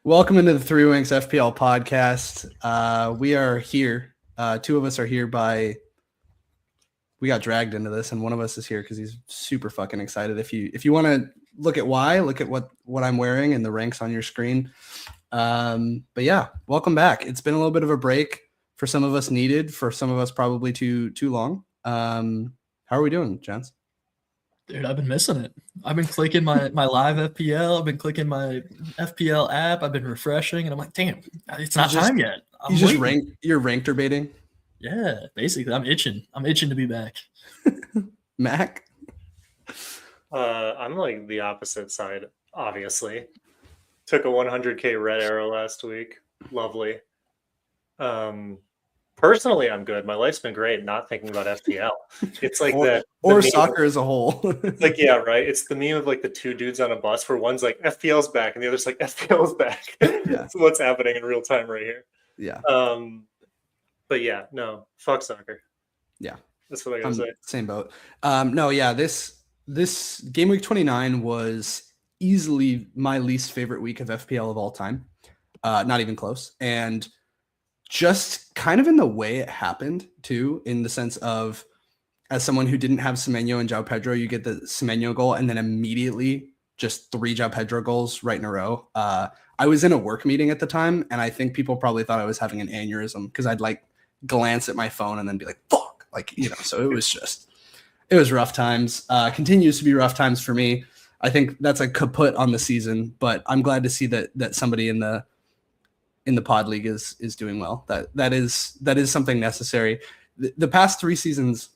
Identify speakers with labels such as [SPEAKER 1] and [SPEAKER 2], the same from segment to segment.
[SPEAKER 1] Welcome into the Three Wanks FPL podcast. We are here. Two of us are here we got dragged into this, and one of us is here because he's super fucking excited. If you want to look at why, look at what I'm wearing and the ranks on your screen. But yeah, welcome back. It's been a little bit of a break for some of us needed, for some of us probably too long. How are we doing, gents?
[SPEAKER 2] Dude, I've been missing it. I've been clicking my live FPL. I've been clicking my FPL app. I've been refreshing, and I'm like, damn, it's not time yet.
[SPEAKER 1] You're ranked baiting.
[SPEAKER 2] Yeah, basically, I'm itching. I'm itching to be back.
[SPEAKER 1] Mac?
[SPEAKER 3] I'm like the opposite side, obviously. Took a 100k red arrow last week. Lovely. Personally, I'm good. My life's been great not thinking about FPL. It's like
[SPEAKER 1] or soccer as a whole.
[SPEAKER 3] Like, yeah, right. It's the meme of like the two dudes on a bus where one's like FPL's back and the other's like FPL's back.
[SPEAKER 1] Yeah.
[SPEAKER 3] So what's happening in real time right here.
[SPEAKER 1] Yeah.
[SPEAKER 3] But yeah, no, fuck soccer.
[SPEAKER 1] Yeah.
[SPEAKER 3] That's what I gotta say.
[SPEAKER 1] Same boat. No, yeah, this Gameweek 29 was easily my least favorite week of FPL of all time. Not even close. And just kind of in the way it happened too, in the sense of, as someone who didn't have Semenyo and Joao Pedro, you get the Semenyo goal and then immediately just 3 Joao Pedro goals right in a row. I was in a work meeting at the time, and I think people probably thought I was having an aneurysm because I'd like glance at my phone and then be like, fuck, so it was rough times. Continues to be rough times for me. I think that's a kaput on the season, but I'm glad to see that somebody in the pod league is doing well. That is something necessary. The past 3 seasons,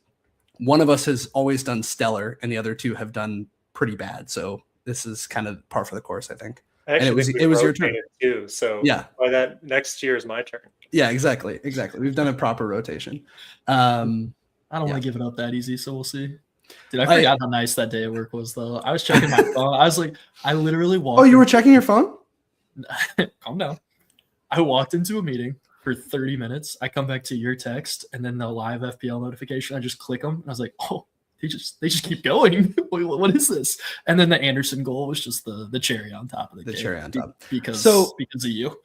[SPEAKER 1] one of us has always done stellar and the other 2 have done pretty bad. So this is kind of par for the course, I think.
[SPEAKER 3] Actually,
[SPEAKER 1] and it was your turn
[SPEAKER 3] too. So
[SPEAKER 1] yeah,
[SPEAKER 3] by that next year is my turn.
[SPEAKER 1] Yeah, exactly. We've done a proper rotation.
[SPEAKER 2] I don't want to give it up that easy, so we'll see. Dude, I forgot how nice that day at work was, though. I was checking my phone. I was like, I literally walked.
[SPEAKER 1] Oh, you were checking your phone?
[SPEAKER 2] Calm down. I walked into a meeting for 30 minutes. I come back to your text and then the live FPL notification. I just click them. And I was like, oh, they just keep going. What is this? And then the Anderson goal was just the cherry on top of the cake.
[SPEAKER 1] Cherry on top.
[SPEAKER 2] Because of you.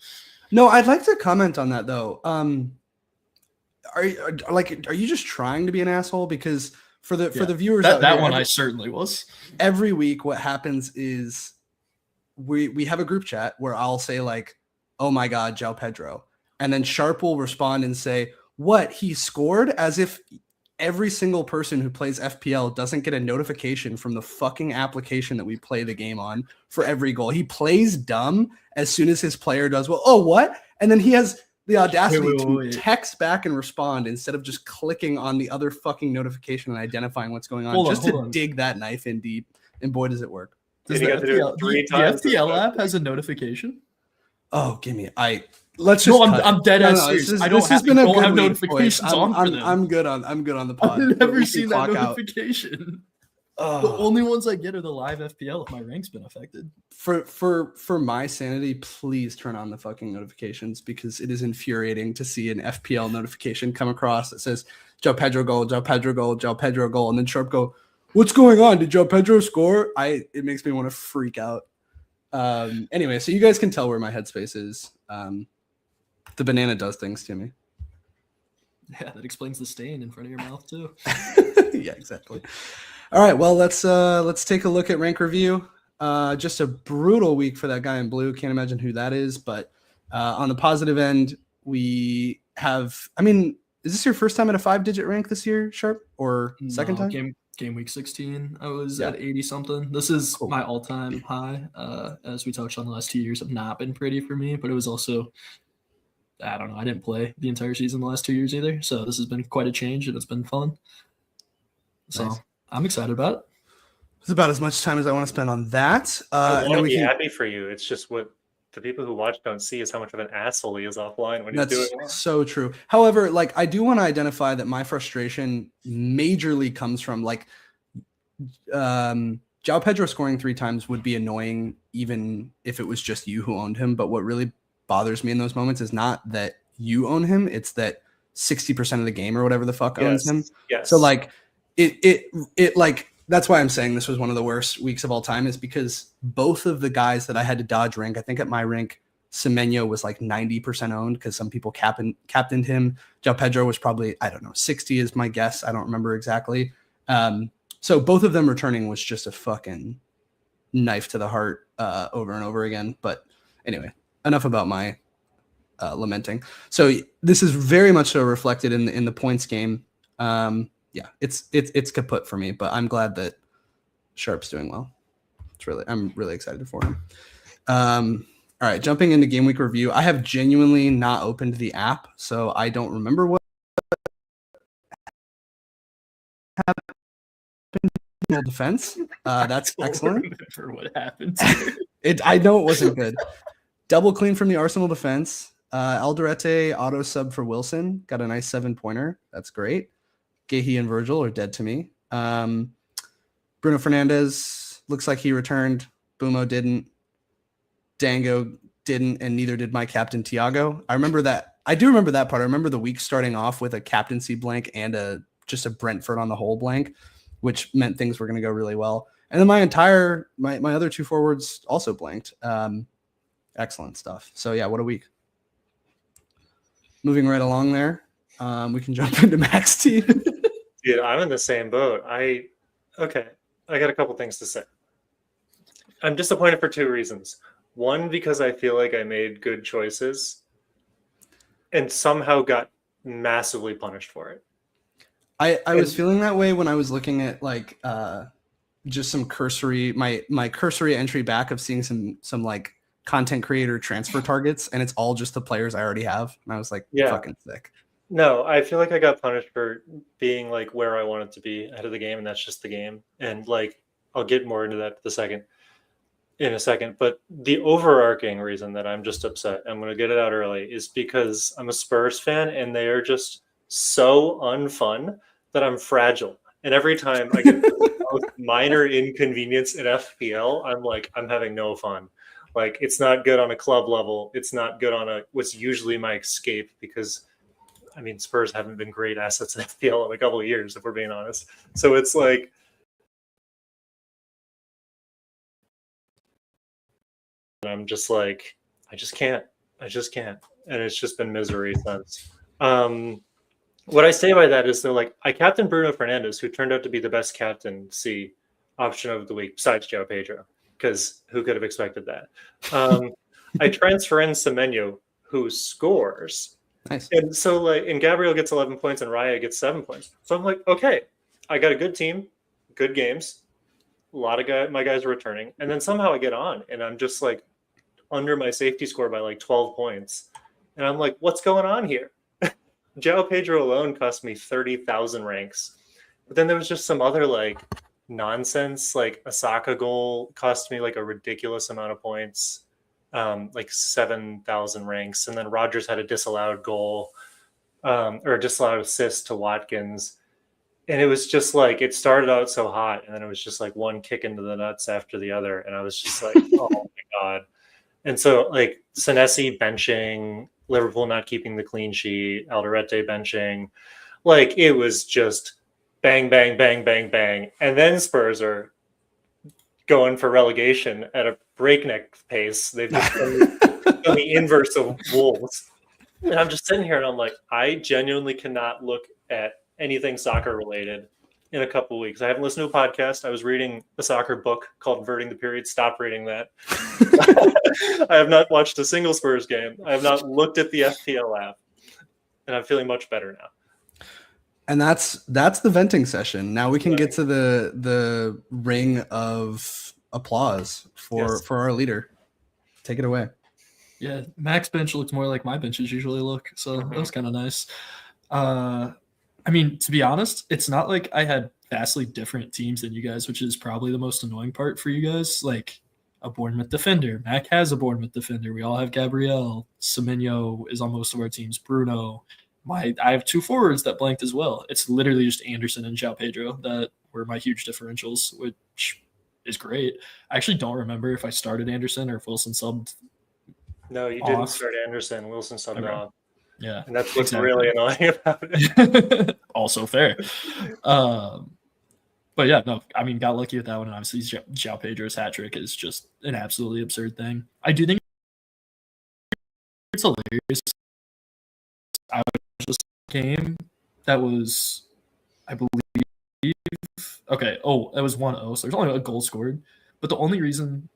[SPEAKER 1] No, I'd like to comment on that though. Are you just trying to be an asshole? Because for the viewers
[SPEAKER 2] that one I certainly was.
[SPEAKER 1] Every week what happens is we have a group chat where I'll say like, oh my God, Joao Pedro. And then Sharpe will respond and say, what, he scored? As if every single person who plays FPL doesn't get a notification from the fucking application that we play the game on for every goal. He plays dumb as soon as his player does well. Oh, what? And then he has the audacity to text back and respond instead of just clicking on the other fucking notification and identifying what's going on. Hold on. Dig that knife in deep. And boy, does it work.
[SPEAKER 2] Does the FPL app has a notification?
[SPEAKER 1] Oh, give me. Let's just.
[SPEAKER 2] No, I'm dead ass serious. I don't have notifications on for them.
[SPEAKER 1] I'm good on the pod.
[SPEAKER 2] I've never seen that notification. The only ones I get are the live FPL if my rank's been affected.
[SPEAKER 1] For my sanity, please turn on the fucking notifications because it is infuriating to see an FPL notification come across that says Joao Pedro goal, Joao Pedro goal, Joao Pedro goal, and then Sharpe go, what's going on? Did Joao Pedro score? It makes me want to freak out. Anyway, so you guys can tell where my headspace is. The banana does things to me.
[SPEAKER 2] Yeah, that explains the stain in front of your mouth too.
[SPEAKER 1] Yeah, exactly. All right, well, let's take a look at rank review. Just a brutal week for that guy in blue. Can't imagine who that is, but on the positive end, we have. I mean, is this your first time at a 5-digit rank this year, Sharpe, or second time?
[SPEAKER 2] Game week 16, I was at 80 something. This is my all-time high. As we touched on, the last 2 years have not been pretty for me, but it was also, I don't know, I didn't play the entire season the last 2 years either. So this has been quite a change and it's been fun. So nice. I'm excited about it.
[SPEAKER 1] It's about as much time as I want to spend on that.
[SPEAKER 3] I want to be happy for you. It's just what the people who watch don't see is how much of an asshole he is offline when he's doing it.
[SPEAKER 1] So true. However, like I do want to identify that my frustration majorly comes from like Joao Pedro scoring 3 times would be annoying even if it was just you who owned him. But what really bothers me in those moments is not that you own him, it's that 60% of the game or whatever the fuck owns him.
[SPEAKER 3] Yes.
[SPEAKER 1] So like it like that's why I'm saying this was one of the worst weeks of all time, is because both of the guys that I had to dodge rank, I think at my rank Semenyo was like 90% owned because some people captained him. Joao Pedro was probably, I don't know, 60 is my guess. I don't remember exactly. So both of them returning was just a fucking knife to the heart over and over again. But anyway, enough about my lamenting. So this is very much so reflected in the points game. Yeah, it's kaput for me, but I'm glad that Sharpe's doing well. I'm really excited for him. All right, jumping into game week review. I have genuinely not opened the app, so I don't remember what happened in defense. That's excellent.
[SPEAKER 2] For what happened.
[SPEAKER 1] I know it wasn't good. Double clean from the Arsenal defense. Alderete auto sub for Wilson. Got a nice 7-pointer. That's great. Gehi and Virgil are dead to me. Bruno Fernandes looks like he returned. Bumo didn't. Dango didn't, and neither did my captain Thiago. I remember that. I do remember that part. I remember the week starting off with a captaincy blank and just a Brentford on the whole blank, which meant things were going to go really well. And then my other 2 forwards also blanked. Excellent stuff. So yeah, what a week. Moving right along there, we can jump into Max team.
[SPEAKER 3] Dude, I'm in the same boat. I got a couple things to say. I'm disappointed for 2 reasons. One, because I feel like I made good choices and somehow got massively punished for it.
[SPEAKER 1] I was feeling that way when I was looking at like just some cursory my cursory entry back of seeing some like content creator transfer targets, and it's all just the players I already have. And I was like, fucking sick.
[SPEAKER 3] No, I feel like I got punished for being like where I wanted to be ahead of the game, and that's just the game. And like I'll get more into that in a second. But the overarching reason that I'm just upset, I'm going to get it out early, is because I'm a Spurs fan and they are just so unfun that I'm fragile. And every time I get the most minor inconvenience in FPL, I'm having no fun. Like, it's not good on a club level. It's not good on what's usually my escape, because I mean, Spurs haven't been great assets in FPL in a couple of years, if we're being honest. So it's like, I'm just like, I just can't. And it's just been misery since. What I say by that is, though, like, I captained Bruno Fernandes, who turned out to be the best captaincy option of the week, besides Joao Pedro, because who could have expected that? I transfer in Semenyo, who scores.
[SPEAKER 1] Nice.
[SPEAKER 3] And so, and Gabriel gets 11 points and Raya gets 7 points. So I'm like, okay, I got a good team, good games. A lot of my guys are returning. And then somehow I get on, and I'm just like under my safety score by like 12 points. And I'm like, what's going on here? Joao Pedro alone cost me 30,000 ranks. But then there was just some other like nonsense, like a Saka goal cost me like a ridiculous amount of points. Like 7,000 ranks. And then Rodgers had a disallowed goal or a disallowed assist to Watkins. And it was just like, it started out so hot, and then it was just like one kick into the nuts after the other. And I was just like, oh my God. And so like Senesi benching, Liverpool not keeping the clean sheet, Alderete benching, like it was just bang, bang, bang, bang, bang. And then Spurs are going for relegation at a breakneck pace. They've just done the inverse of Wolves. And I'm just sitting here and I'm like, I genuinely cannot look at anything soccer related in a couple of weeks. I haven't listened to a podcast. I was reading a soccer book called Inverting the Period. Stop reading that. I have not watched a single Spurs game. I have not looked at the FPL app, and I'm feeling much better now.
[SPEAKER 1] And that's the venting session. Now we can get to the ring of applause for our leader. Take it away.
[SPEAKER 2] Yeah, Mac's bench looks more like my benches usually look, so that was kind of nice. I mean, to be honest, it's not like I had vastly different teams than you guys, which is probably the most annoying part for you guys. Like a Bournemouth defender. Mac has a Bournemouth defender. We all have Gabriel. Semenyo is on most of our teams. Bruno. I have 2 forwards that blanked as well. It's literally just Anderson and Joao Pedro that were my huge differentials, which is great. I actually don't remember if I started Anderson or if Wilson subbed.
[SPEAKER 3] No, you didn't start Anderson. Wilson subbed off.
[SPEAKER 2] Yeah.
[SPEAKER 3] And that's what's really annoying about it.
[SPEAKER 2] Also fair. But yeah, no, I mean, got lucky with that one. And obviously, Joao Pedro's hat trick is just an absolutely absurd thing. I do think it's hilarious. I was just game that was, I believe, okay. Oh, that was 1-0. So there's only a goal scored. But the only reason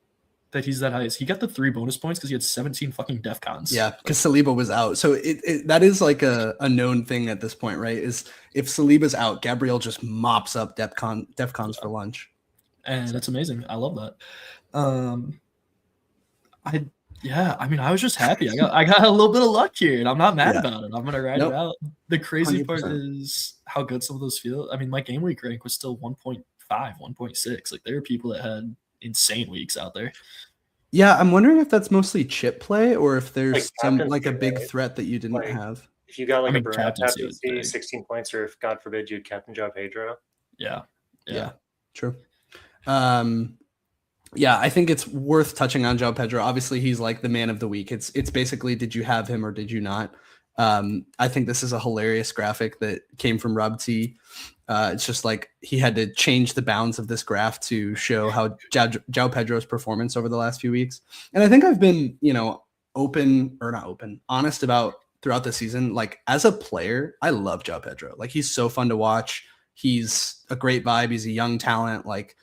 [SPEAKER 2] that he's that high is he got the 3 bonus points because he had 17 fucking DEFCONs.
[SPEAKER 1] Yeah, because Saliba was out. So that is like a known thing at this point, right? Is if Saliba's out, Gabriel just mops up DEFCONs for lunch.
[SPEAKER 2] And it's amazing. I love that. I was just happy. I got a little bit of luck here, and I'm not mad about it. I'm gonna ride it out. The crazy 100%. Part is how good some of those feel. I mean, my game week rank was still 1.5, 1.6. Like there are people that had insane weeks out there.
[SPEAKER 1] Yeah, I'm wondering if that's mostly chip play or if there's like a big threat that you didn't have.
[SPEAKER 3] If you got like a Bruno captaincy, 16 points, or if God forbid you had captain Joao Pedro.
[SPEAKER 2] Yeah,
[SPEAKER 1] true. Yeah, I think it's worth touching on Joao Pedro. Obviously, he's like the man of the week. It's basically, did you have him or did you not? I think this is a hilarious graphic that came from Rob T. It's just like he had to change the bounds of this graph to show how Joao Pedro's performance over the last few weeks. And I think I've been, honest about throughout the season. Like as a player, I love Joao Pedro. Like he's so fun to watch. He's a great vibe. He's a young talent. Like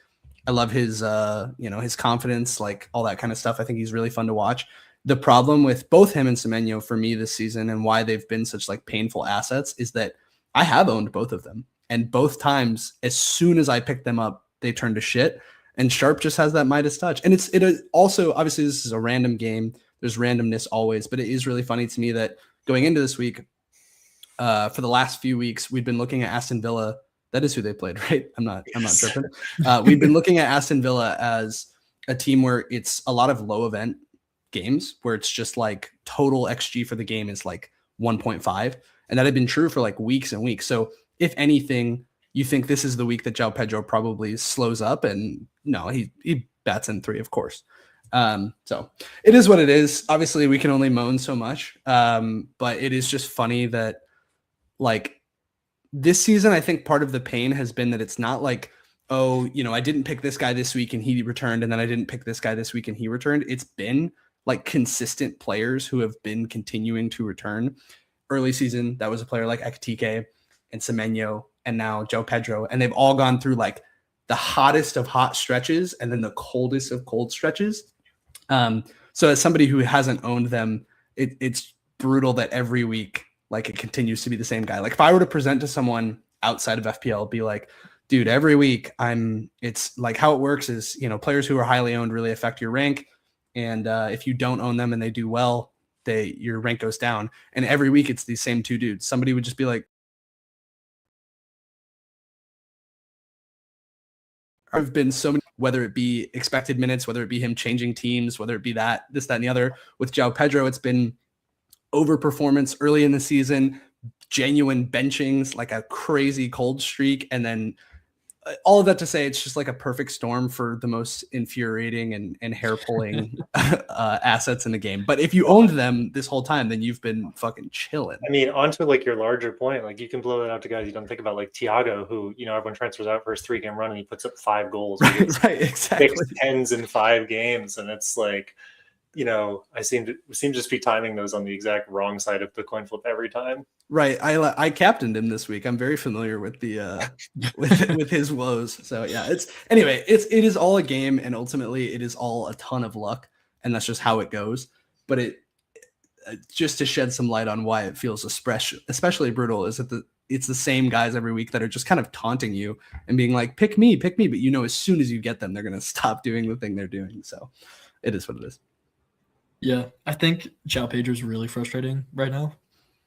[SPEAKER 1] I love his, his confidence, like all that kind of stuff. I think he's really fun to watch. The problem with both him and Semenyo for me this season and why they've been such like painful assets is that I have owned both of them. And both times, as soon as I picked them up, they turned to shit. And Sharpe just has that Midas touch. And it also, obviously, this is a random game. There's randomness always. But it is really funny to me that going into this week, for the last few weeks, we've been looking at Aston Villa. That is who they played, right? I'm not tripping. We've been looking at Aston Villa as a team where it's a lot of low event games where it's just like total XG for the game is like 1.5. And that had been true for like weeks and weeks. So if anything, you think this is the week that Joao Pedro probably slows up, and no, he bats in 3, of course. So it is what it is. Obviously, we can only moan so much, but it is just funny that like this season, I think part of the pain has been that it's not like, oh, I didn't pick this guy this week and he returned, and then I didn't pick this guy this week and he returned. It's been like consistent players who have been continuing to return. Early season, that was a player like Ekitike and Semenyo, and now Joao Pedro, and they've all gone through like the hottest of hot stretches and then the coldest of cold stretches. So as somebody who hasn't owned them, it's brutal that every week, like it continues to be the same guy. Like if I were to present to someone outside of FPL, be like, dude, every week it's like how it works is, players who are highly owned really affect your rank. And if you don't own them and they do well, your rank goes down. And every week it's these same 2 dudes. Somebody would just be like, I've been so many, whether it be expected minutes, whether it be him changing teams, whether it be this, that, and the other. With Joao Pedro, it's been overperformance early in the season, genuine benchings, like a crazy cold streak, and then all of that to say it's just like a perfect storm for the most infuriating and hair-pulling assets in the game. But if you owned them this whole time, then you've been fucking chilling.
[SPEAKER 3] I mean, onto like your larger point, like you can blow it out to guys you don't think about, like Thiago, who everyone transfers out for his 3-game run and he puts up 5 goals.
[SPEAKER 1] Right, exactly.
[SPEAKER 3] 6 10s in 5 games, and it's like, I seem to just be timing those on the exact wrong side of the coin flip every time.
[SPEAKER 1] Right. I captained him this week. I'm very familiar with the with his woes. So yeah, it is all a game, and ultimately it is all a ton of luck, and that's just how it goes. But it just to shed some light on why it feels especially brutal is that it's the same guys every week that are just kind of taunting you and being like, pick me, but as soon as you get them, they're gonna stop doing the thing they're doing. So it is what it is.
[SPEAKER 2] Yeah, I think Joao Pedro is really frustrating right now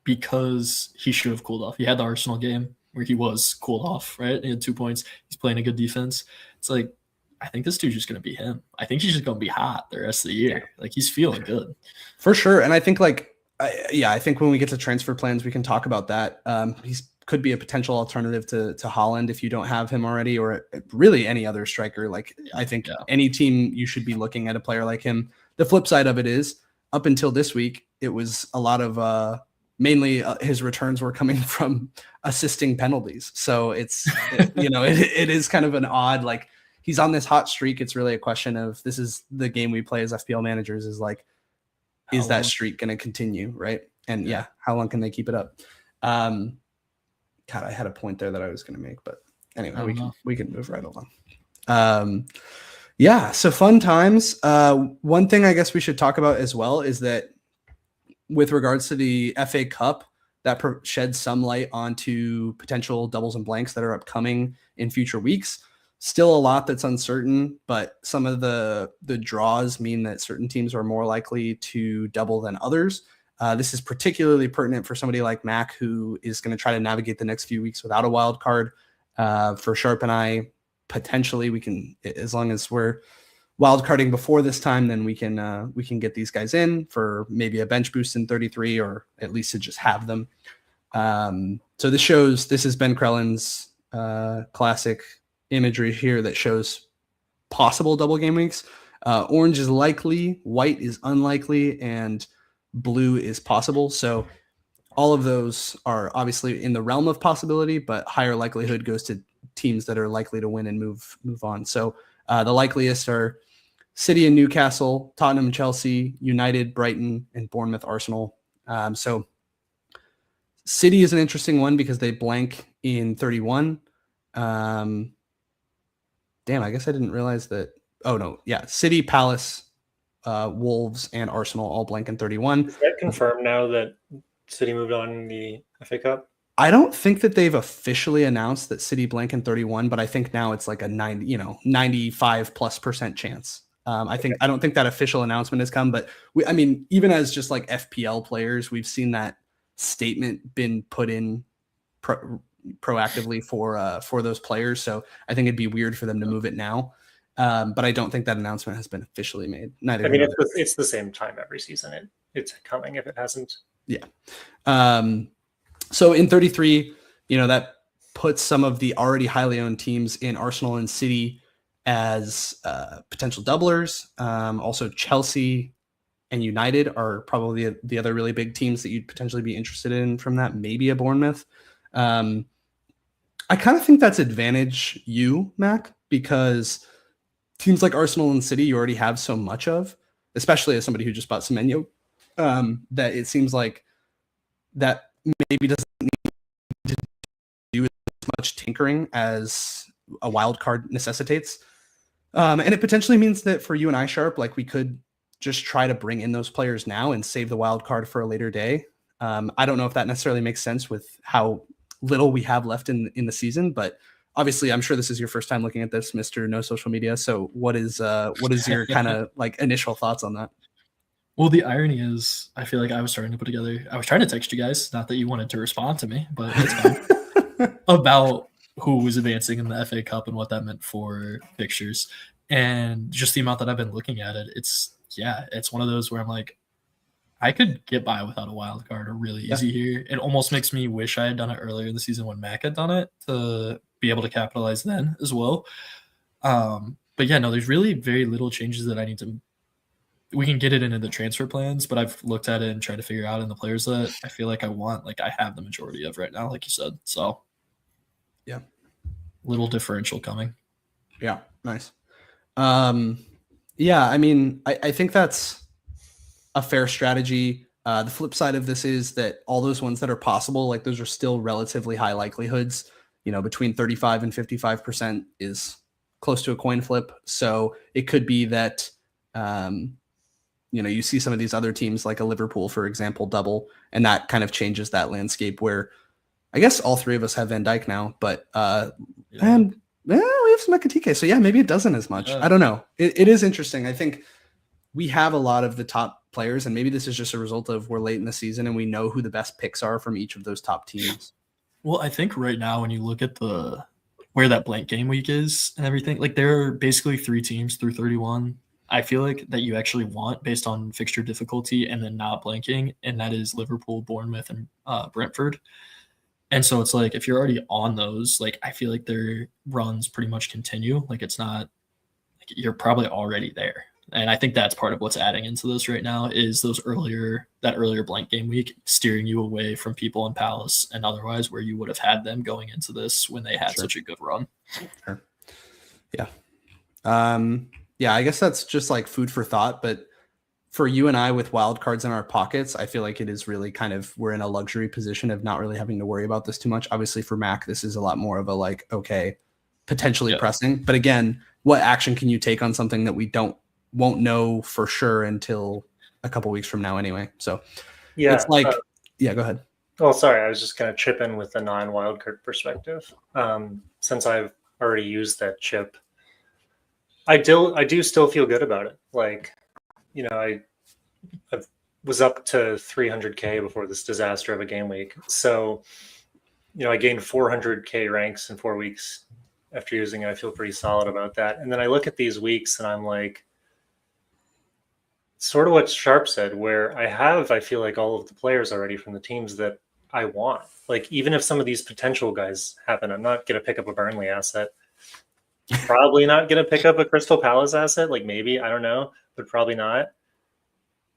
[SPEAKER 2] because he should have cooled off. He had the Arsenal game where he was cooled off, right? He had 2 points. He's playing a good defense. It's like, I think this dude's just going to be him. I think he's just going to be hot the rest of the year. Like, he's feeling good.
[SPEAKER 1] For sure. And I think, I think when we get to transfer plans, we can talk about that. He's could be a potential alternative to Haaland if you don't have him already, or really any other striker. Like, I think any team, you should be looking at a player like him. The flip side of it is, up until this week, it was a lot of mainly his returns were coming from assisting penalties. So it is kind of an odd, like, he's on this hot streak. It's really a question of, this is the game we play as FPL managers, is like, is that streak going to continue, right? And yeah, how long can they keep it up? God, I had a point there that I was going to make, but anyway, we can move right along. Yeah, so fun times. One thing I guess we should talk about as well is that with regards to the FA Cup, that sheds some light onto potential doubles and blanks that are upcoming in future weeks. Still a lot that's uncertain, but some of the draws mean that certain teams are more likely to double than others. This is particularly pertinent for somebody like Mac, who is going to try to navigate the next few weeks without a wild card. For Sharpe and I, potentially we can, as long as we're wild carding before this time, then we can get these guys in for maybe a bench boost in 33, or at least to just have them. So this is Ben Krellen's classic imagery here that shows possible double game weeks. Orange is likely, white is unlikely, and blue is possible. So all of those are obviously in the realm of possibility, but higher likelihood goes to teams that are likely to win and move on. So the likeliest are City and Newcastle, Tottenham, Chelsea, United, Brighton, and Bournemouth, Arsenal. So City is an interesting one because they blank in 31. Damn, I guess I didn't realize that. Oh, no. Yeah. City, Palace, Wolves, and Arsenal all blank in 31.
[SPEAKER 3] Is that confirmed now that City moved on in the FA Cup?
[SPEAKER 1] I don't think that they've officially announced that City blank in 31, but I think now it's like a 95+% chance. I don't think that official announcement has come, but even as just like FPL players, we've seen that statement been put in proactively for those players. So I think it'd be weird for them to move it now. But I don't think that announcement has been officially made.
[SPEAKER 3] It's the same time every season. It's coming if it hasn't.
[SPEAKER 1] Yeah. So in 33, that puts some of the already highly owned teams in Arsenal and City as potential doublers. Also Chelsea and United are probably the other really big teams that you'd potentially be interested in from that. Maybe a Bournemouth. I kind of think that's advantage you, Mac, because teams like Arsenal and City you already have so much of, especially as somebody who just bought Semenyo, that it seems like that maybe doesn't need to do as much tinkering as a wild card necessitates. And it potentially means that for you and I, Sharpe, like we could just try to bring in those players now and save the wild card for a later day. I don't know if that necessarily makes sense with how little we have left in the season, but obviously I'm sure this is your first time looking at this, Mr. No Social Media. So what is your kind of like initial thoughts on that?
[SPEAKER 2] Well, the irony is I feel like I was trying to text you guys, not that you wanted to respond to me, but it's fine, about who was advancing in the FA Cup and what that meant for fixtures. And just the amount that I've been looking at it, it's one of those where I'm like, I could get by without a wild card or really easy here. It almost makes me wish I had done it earlier in the season when Mac had done it to be able to capitalize then as well. But yeah, no, there's really very little changes that I need to. We can get it into the transfer plans, but I've looked at it and tried to figure out in the players that I feel like I want, like I have the majority of right now, like you said. So
[SPEAKER 1] yeah,
[SPEAKER 2] little differential coming.
[SPEAKER 1] Yeah, nice. Yeah, I mean, I think that's a fair strategy. The flip side of this is that all those ones that are possible, like those are still relatively high likelihoods. Between 35 and 55% is close to a coin flip. So it could be that, you see some of these other teams like a Liverpool, for example, double, and that kind of changes that landscape where I guess all three of us have Van Dijk now, but and we have some Ekitike. So yeah, maybe it doesn't as much. I don't know. It is interesting. I think we have a lot of the top players, and maybe this is just a result of we're late in the season and we know who the best picks are from each of those top teams.
[SPEAKER 2] Well, I think right now when you look at where that blank game week is and everything, like there are basically 3 teams through 31. I feel like that you actually want based on fixture difficulty and then not blanking, and that is Liverpool, Bournemouth, and Brentford. And so it's like if you're already on those, like I feel like their runs pretty much continue. Like it's not like you're probably already there. And I think that's part of what's adding into this right now is that earlier blank game week steering you away from people in Palace and otherwise where you would have had them going into this when they had such a good run.
[SPEAKER 1] Sure. Yeah. Yeah, I guess that's just like food for thought, but for you and I with wild cards in our pockets, I feel like it is really kind of, we're in a luxury position of not really having to worry about this too much. Obviously for Mac, this is a lot more of a like, okay, potentially pressing. But again, what action can you take on something that we won't know for sure until a couple weeks from now anyway? So it's like, go ahead.
[SPEAKER 3] Oh, sorry. I was just going to chip in with the non-wildcard perspective. Since I've already used that chip, I do still feel good about it. Like, you know, I was up to 300K before this disaster of a game week. So, you know, I gained 400K ranks in 4 weeks after using it. I feel pretty solid about that. And then I look at these weeks and I'm like, sort of what Sharpe said, where I feel like all of the players already from the teams that I want. Like, even if some of these potential guys happen, I'm not going to pick up a Burnley asset. Probably not going to pick up a Crystal Palace asset. Like, maybe, I don't know, but probably not.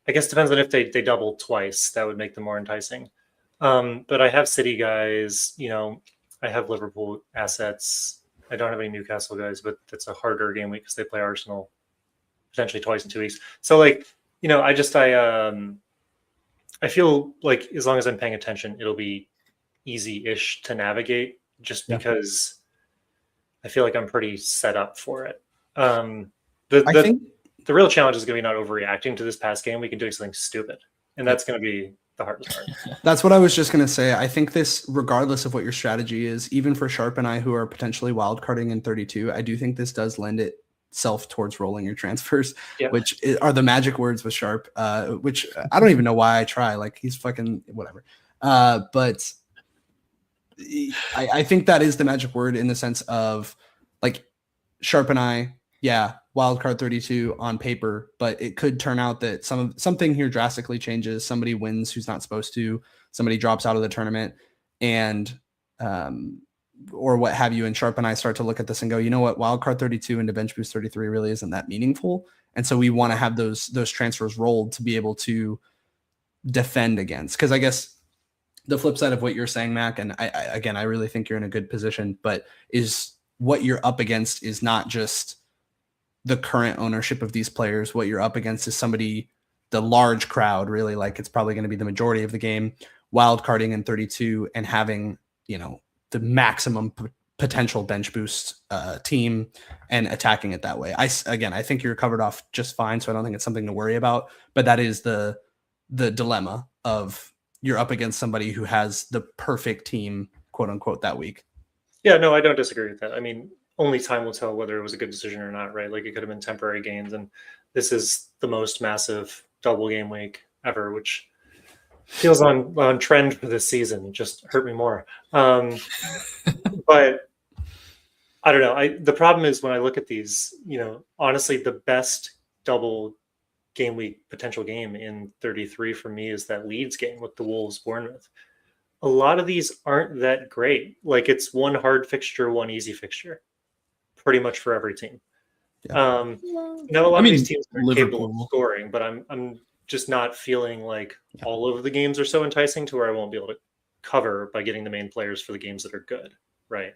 [SPEAKER 3] I guess it depends on if they double twice. That would make them more enticing. But I have City guys, you know, I have Liverpool assets. I don't have any Newcastle guys, but that's a harder game week because they play Arsenal potentially twice in 2 weeks. So, like, you know, I feel like as long as I'm paying attention, it'll be easy-ish to navigate just because I feel like I'm pretty set up for it. I think the real challenge is going to be not overreacting to this past game. We can do something stupid, and that's going to be the hardest part.
[SPEAKER 1] That's what I was just going to say. I think this, regardless of what your strategy is, even for Sharpe and I, who are potentially wildcarding in 32, I do think this does lend itself towards rolling your transfers, which are the magic words with Sharpe, which I don't even know why I try. Like, he's fucking whatever. But I think that is the magic word in the sense of, like, Sharpe and I, wildcard 32 on paper, but it could turn out that something here drastically changes. Somebody wins who's not supposed to, somebody drops out of the tournament, and or what have you. And Sharpe and I start to look at this and go, you know what, wildcard 32 into bench boost 33 really isn't that meaningful. And so we want to have those transfers rolled to be able to defend against. Because I guess the flip side of what you're saying, Mac, and I really think you're in a good position, but is what you're up against is not just the current ownership of these players. What you're up against is somebody, the large crowd, really, like, it's probably going to be the majority of the game, wildcarding in 32 and having, you know, the maximum potential bench boost team and attacking it that way. I think you're covered off just fine, so I don't think it's something to worry about. But that is the dilemma of you're up against somebody who has the perfect team, quote unquote, that week.
[SPEAKER 3] Yeah, no, I don't disagree with that. I mean, only time will tell whether it was a good decision or not, right? Like, it could have been temporary gains, and this is the most massive double game week ever, which feels on trend for this season. It just hurt me more. But I don't know. The problem is when I look at these, you know, honestly, the best double game week potential game in 33 for me is that Leeds game with the Wolves Bournemouth. A lot of these aren't that great. Like, it's one hard fixture, one easy fixture, pretty much for every team. Now a lot of these teams are capable of scoring, but I'm just not feeling like all of the games are so enticing to where I won't be able to cover by getting the main players for the games that are good, right?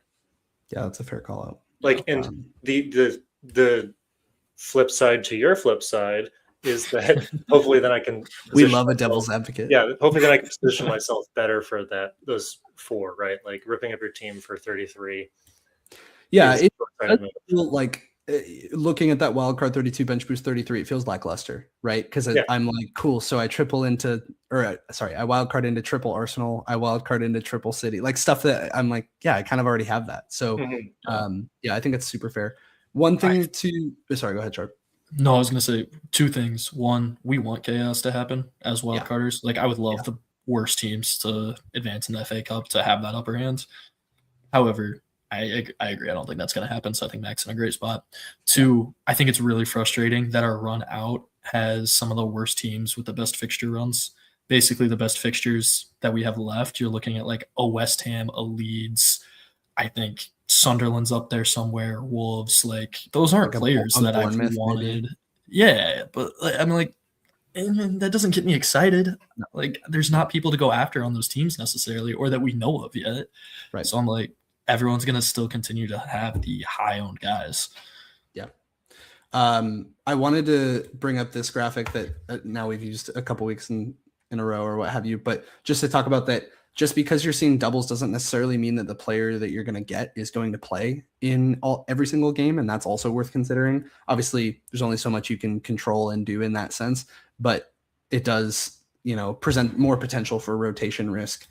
[SPEAKER 1] Yeah, that's a fair call out.
[SPEAKER 3] Like, and the flip side to your flip side is that hopefully then I can
[SPEAKER 1] we love a devil's advocate.
[SPEAKER 3] Yeah, hopefully then I can position myself better for those four, right? Like, ripping up your team for 33.
[SPEAKER 1] Yeah, it feels like looking at that wildcard 32 bench boost 33, it feels lackluster, right? Because I'm like, cool, so I wildcard into triple Arsenal, I wildcard into triple City, like stuff that I'm like, I kind of already have that. So I think it's super fair. One thing sorry, go ahead, Sharpe.
[SPEAKER 2] No, I was going to say two things. One, we want chaos to happen as wildcarders. Like, I would love the worst teams to advance in the FA Cup to have that upper hand. However, I agree. I don't think that's going to happen. So I think Mac's in a great spot. Two, I think it's really frustrating that our run out has some of the worst teams with the best fixture runs. Basically, the best fixtures that we have left, you're looking at like a West Ham, a Leeds, I think Sunderland's up there somewhere, Wolves, like those aren't like players that I wanted. Maybe. Yeah, but I'm like, that doesn't get me excited. No. Like, there's not people to go after on those teams necessarily, or that we know of yet.
[SPEAKER 1] Right.
[SPEAKER 2] So I'm like, everyone's going to still continue to have the high-owned guys.
[SPEAKER 1] Yeah. I wanted to bring up this graphic that now we've used a couple weeks in a row or what have you, but just to talk about that, just because you're seeing doubles doesn't necessarily mean that the player that you're going to get is going to play in every single game, and that's also worth considering. Obviously, there's only so much you can control and do in that sense, but it does, present more potential for rotation risk,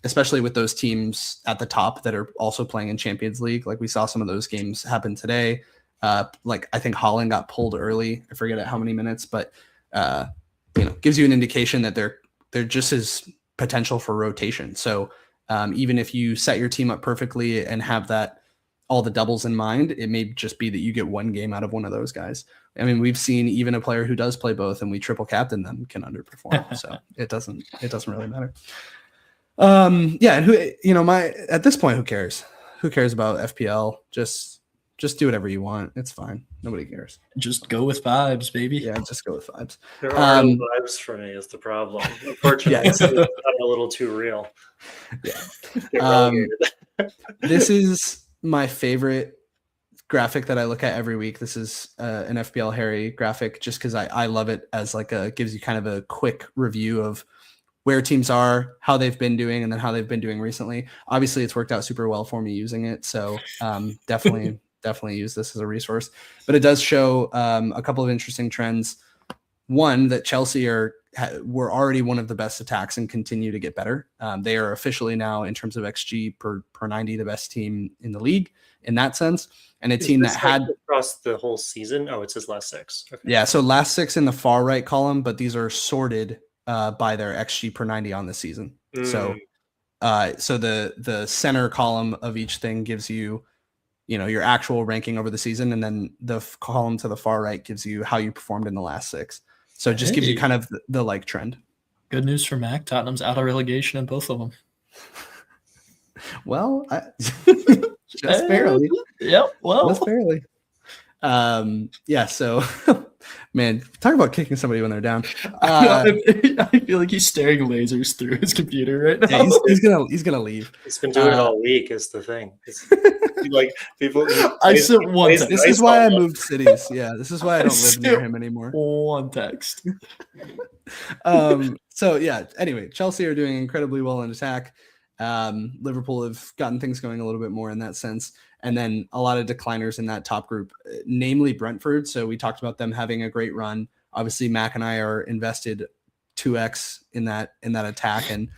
[SPEAKER 1] especially with those teams at the top that are also playing in Champions League. Like we saw some of those games happen today. Like I think Haaland got pulled early. I forget at how many minutes, but gives you an indication that there just is potential for rotation. So even if you set your team up perfectly and have all the doubles in mind, it may just be that you get one game out of one of those guys. I mean, we've seen even a player who does play both and we triple captain them can underperform. So it doesn't really matter. And at this point, who cares? Who cares about FPL? Just do whatever you want. It's fine. Nobody cares.
[SPEAKER 2] Just go with vibes, baby.
[SPEAKER 1] Yeah, just go with vibes.
[SPEAKER 3] There are no vibes for me is the problem. Unfortunately, it's a little too real.
[SPEAKER 1] Yeah. This is my favorite graphic that I look at every week. This is an FPL Harry graphic just because I love it as gives you kind of a quick review of where teams are, how they've been doing, and then how they've been doing recently. Obviously, it's worked out super well for me using it. So definitely use this as a resource. But it does show a couple of interesting trends. One, that Chelsea were already one of the best attacks and continue to get better. They are officially now, in terms of XG per 90, the best team in the league in that sense. And a team that had
[SPEAKER 3] across the whole season. Oh, it says last 6. Okay.
[SPEAKER 1] Yeah, so last 6 in the far right column, but these are sorted by their XG per 90 on the season. So the center column of each thing gives you, your actual ranking over the season, and then the column to the far right gives you how you performed in the last 6. So it just gives you kind of the trend.
[SPEAKER 2] Good news for Mac. Tottenham's out of relegation in both of them.
[SPEAKER 1] Well, just barely.
[SPEAKER 2] Yep. Well,
[SPEAKER 1] just barely. Yeah. So, man, talk about kicking somebody when they're down.
[SPEAKER 2] I feel like he's staring lasers through his computer right now.
[SPEAKER 1] Yeah, he's gonna leave.
[SPEAKER 3] He's been doing it all week. Is the thing. People.
[SPEAKER 2] I sent one.
[SPEAKER 1] This is why I moved cities. Yeah, this is why I don't live near him anymore.
[SPEAKER 2] One text.
[SPEAKER 1] So yeah. Anyway, Chelsea are doing incredibly well in attack. Liverpool have gotten things going a little bit more in that sense. And then a lot of decliners in that top group, namely Brentford. So we talked about them having a great run. Obviously, Mac and I are invested 2x in that attack. And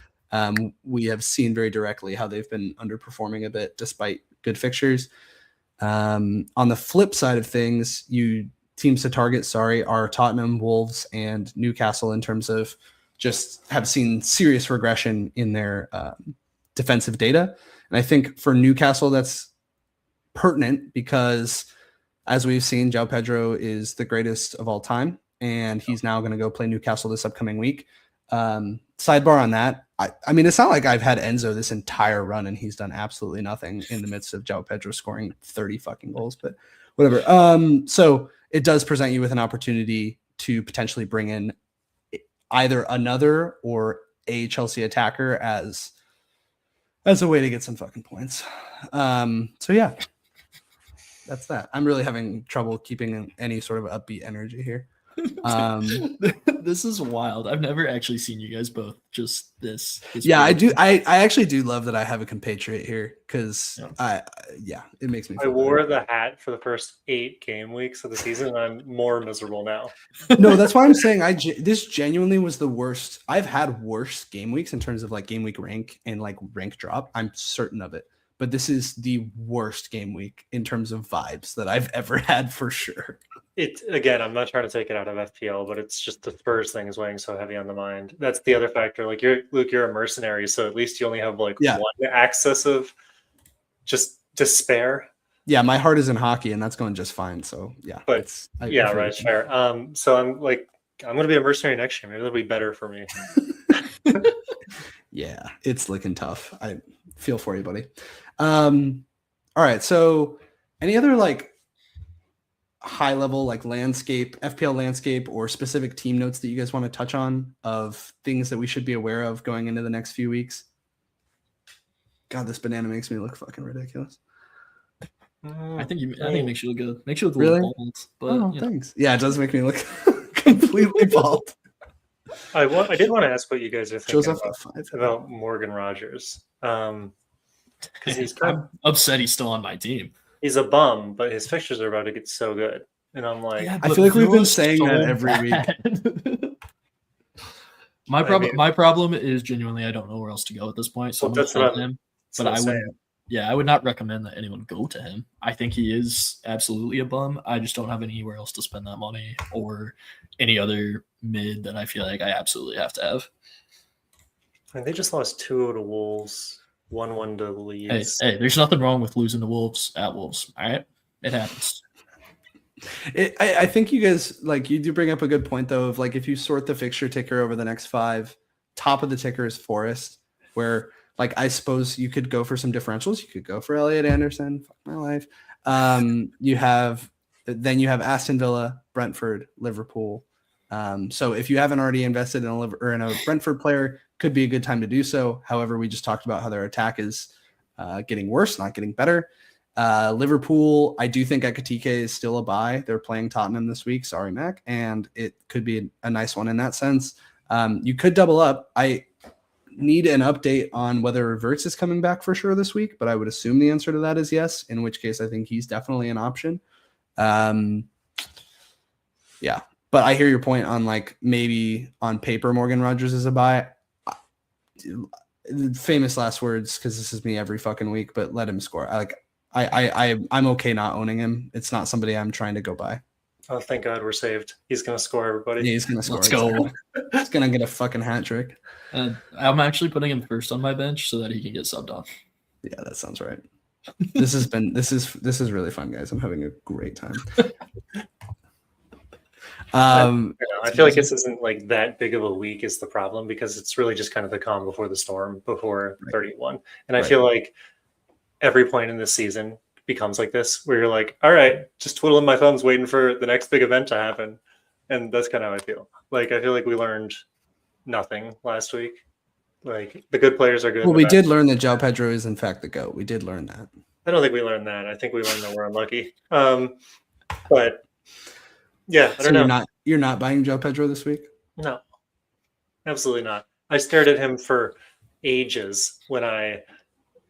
[SPEAKER 1] we have seen very directly how they've been underperforming a bit despite good fixtures. On the flip side of things, teams to target, are Tottenham, Wolves, and Newcastle in terms of just have seen serious regression in their defensive data. And I think for Newcastle, that's pertinent because, as we've seen, Joao Pedro is the greatest of all time, and he's now going to go play Newcastle this upcoming week. Sidebar on that, I mean, it's not like I've had Enzo this entire run and he's done absolutely nothing in the midst of Joao Pedro scoring 30 fucking goals, but whatever. So it does present you with an opportunity to potentially bring in either another or a Chelsea attacker as a way to get some fucking points. So yeah, that's that. I'm really having trouble keeping any sort of upbeat energy here.
[SPEAKER 2] This is wild. I've never actually seen you guys both just this
[SPEAKER 1] yeah, I do. I actually do love that I have a compatriot here because it makes me feel
[SPEAKER 3] I wore
[SPEAKER 1] better.
[SPEAKER 3] the hat for the first 8 game weeks of the season, and I'm more miserable now.
[SPEAKER 1] No, that's why I'm saying this genuinely was the worst. I've had worse game weeks in terms of game week rank and rank drop. I'm certain of it. But this is the worst game week in terms of vibes that I've ever had for sure.
[SPEAKER 3] Again, I'm not trying to take it out of FPL, but it's just the Spurs thing is weighing so heavy on the mind. That's the other factor. You're a mercenary, so at least you only have one access of just despair.
[SPEAKER 1] Yeah, my heart is in hockey, and that's going just fine. So yeah,
[SPEAKER 3] but right, fair. So I'm going to be a mercenary next year. Maybe it'll be better for me.
[SPEAKER 1] Yeah, it's looking tough. I feel for you, buddy. All right. So any other high level landscape, FPL landscape, or specific team notes that you guys want to touch on of things that we should be aware of going into the next few weeks? God, this banana makes me look fucking ridiculous.
[SPEAKER 2] I think it makes you look good. Makes you look a
[SPEAKER 1] Really?
[SPEAKER 2] little bald, but
[SPEAKER 1] Oh, thanks. Yeah, it does make me look completely bald.
[SPEAKER 3] I did want to ask what you guys are
[SPEAKER 1] Shows
[SPEAKER 3] thinking
[SPEAKER 1] off a 5.
[SPEAKER 3] about Morgan Rogers. Because
[SPEAKER 2] I'm upset he's still on my team.
[SPEAKER 3] he's a bum, but his fixtures are about to get so good. And I'm like,
[SPEAKER 2] Yeah,
[SPEAKER 1] I feel like we've been saying that every
[SPEAKER 2] week. My problem is genuinely I don't know where else to go at this point. So I'm going to hold him. But I would not recommend that anyone go to him. I think he is absolutely a bum. I just don't have anywhere else to spend that money or any other mid that I feel like I absolutely have to have.
[SPEAKER 3] And they just lost 2-0 to Wolves, 1-1 to Leeds.
[SPEAKER 2] Hey, there's nothing wrong with losing to Wolves at Wolves. All right, it happens.
[SPEAKER 1] I think you guys you do bring up a good point though of if you sort the fixture ticker over the next 5, top of the ticker is Forest, where I suppose you could go for some differentials. You could go for Elliot Anderson. Fuck my life. You have Aston Villa, Brentford, Liverpool. So if you haven't already invested in a Brentford player, could be a good time to do so. However, we just talked about how their attack is getting worse, not getting better. Liverpool, I do think Ekitike is still a buy. They're playing Tottenham this week. Sorry, Mac. And it could be a nice one in that sense. You could double up. I need an update on whether Verts is coming back for sure this week, but I would assume the answer to that is yes, in which case I think he's definitely an option. Yeah, but I hear your point on maybe on paper Morgan Rogers is a buy. Famous last words, because this is me every fucking week, but let him score. I'm okay not owning him. It's not somebody I'm trying to go by.
[SPEAKER 3] Oh, thank God we're saved. He's going to score, everybody.
[SPEAKER 1] Yeah, he's going to score.
[SPEAKER 2] Let's go.
[SPEAKER 1] He's going to get a fucking hat trick.
[SPEAKER 2] I'm actually putting him first on my bench so that he can get subbed on.
[SPEAKER 1] Yeah, that sounds right. This is really fun, guys. I'm having a great time.
[SPEAKER 3] I feel like this isn't that big of a week is the problem, because it's really just kind of the calm before the storm before 31. And I feel like every point in this season becomes like this, where you're like, all right, just twiddling my thumbs waiting for the next big event to happen. And that's kind of how I feel. I feel like we learned nothing last week. The good players are good.
[SPEAKER 1] Well, we did learn that Joao Pedro is in fact the GOAT. We did learn that.
[SPEAKER 3] I don't think we learned that. I think we learned that we're unlucky. But yeah, I don't know.
[SPEAKER 1] You're not buying Joao Pedro this week?
[SPEAKER 3] No, absolutely not. I stared at him for ages when I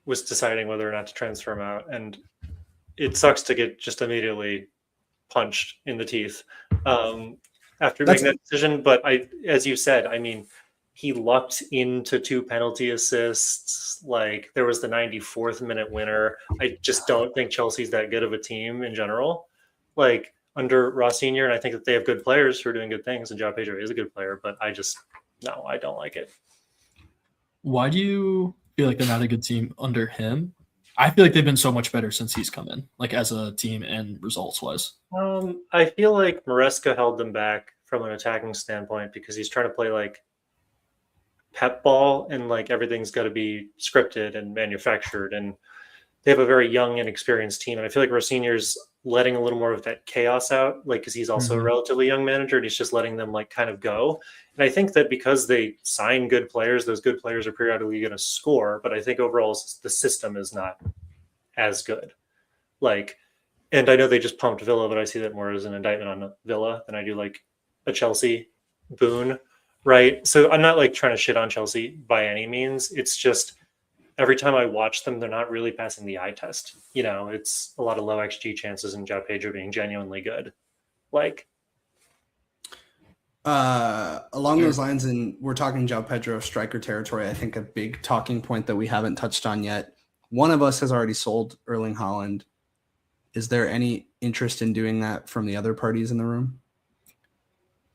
[SPEAKER 3] was deciding whether or not to transfer him out, and it sucks to get just immediately punched in the teeth after making that decision. But as you said, I mean, he lucked into 2 penalty assists. There was the 94th minute winner. I just don't think Chelsea's that good of a team in general. Under Ross Senior, and I think that they have good players who are doing good things, and Joao Pedro is a good player, but I don't like it.
[SPEAKER 2] Why do you feel like they're not a good team under him? I feel like they've been so much better since he's come in, as a team and results-wise.
[SPEAKER 3] I feel like Maresca held them back from an attacking standpoint because he's trying to play pep ball, and everything's got to be scripted and manufactured, and they have a very young and experienced team. And I feel like Rossinior's letting a little more of that chaos out, because he's also a relatively young manager, and he's just letting them kind of go. And I think that because they sign good players, those good players are periodically going to score. But I think overall the system is not as good. And I know they just pumped Villa, but I see that more as an indictment on Villa than I do a Chelsea boon, right? So I'm not trying to shit on Chelsea by any means. It's just every time I watch them, they're not really passing the eye test. It's a lot of low XG chances and Joao Pedro being genuinely good.
[SPEAKER 1] Along those lines, and we're talking Joao Pedro striker territory, I think a big talking point that we haven't touched on yet. One of us has already sold Erling Haaland. Is there any interest in doing that from the other parties in the room?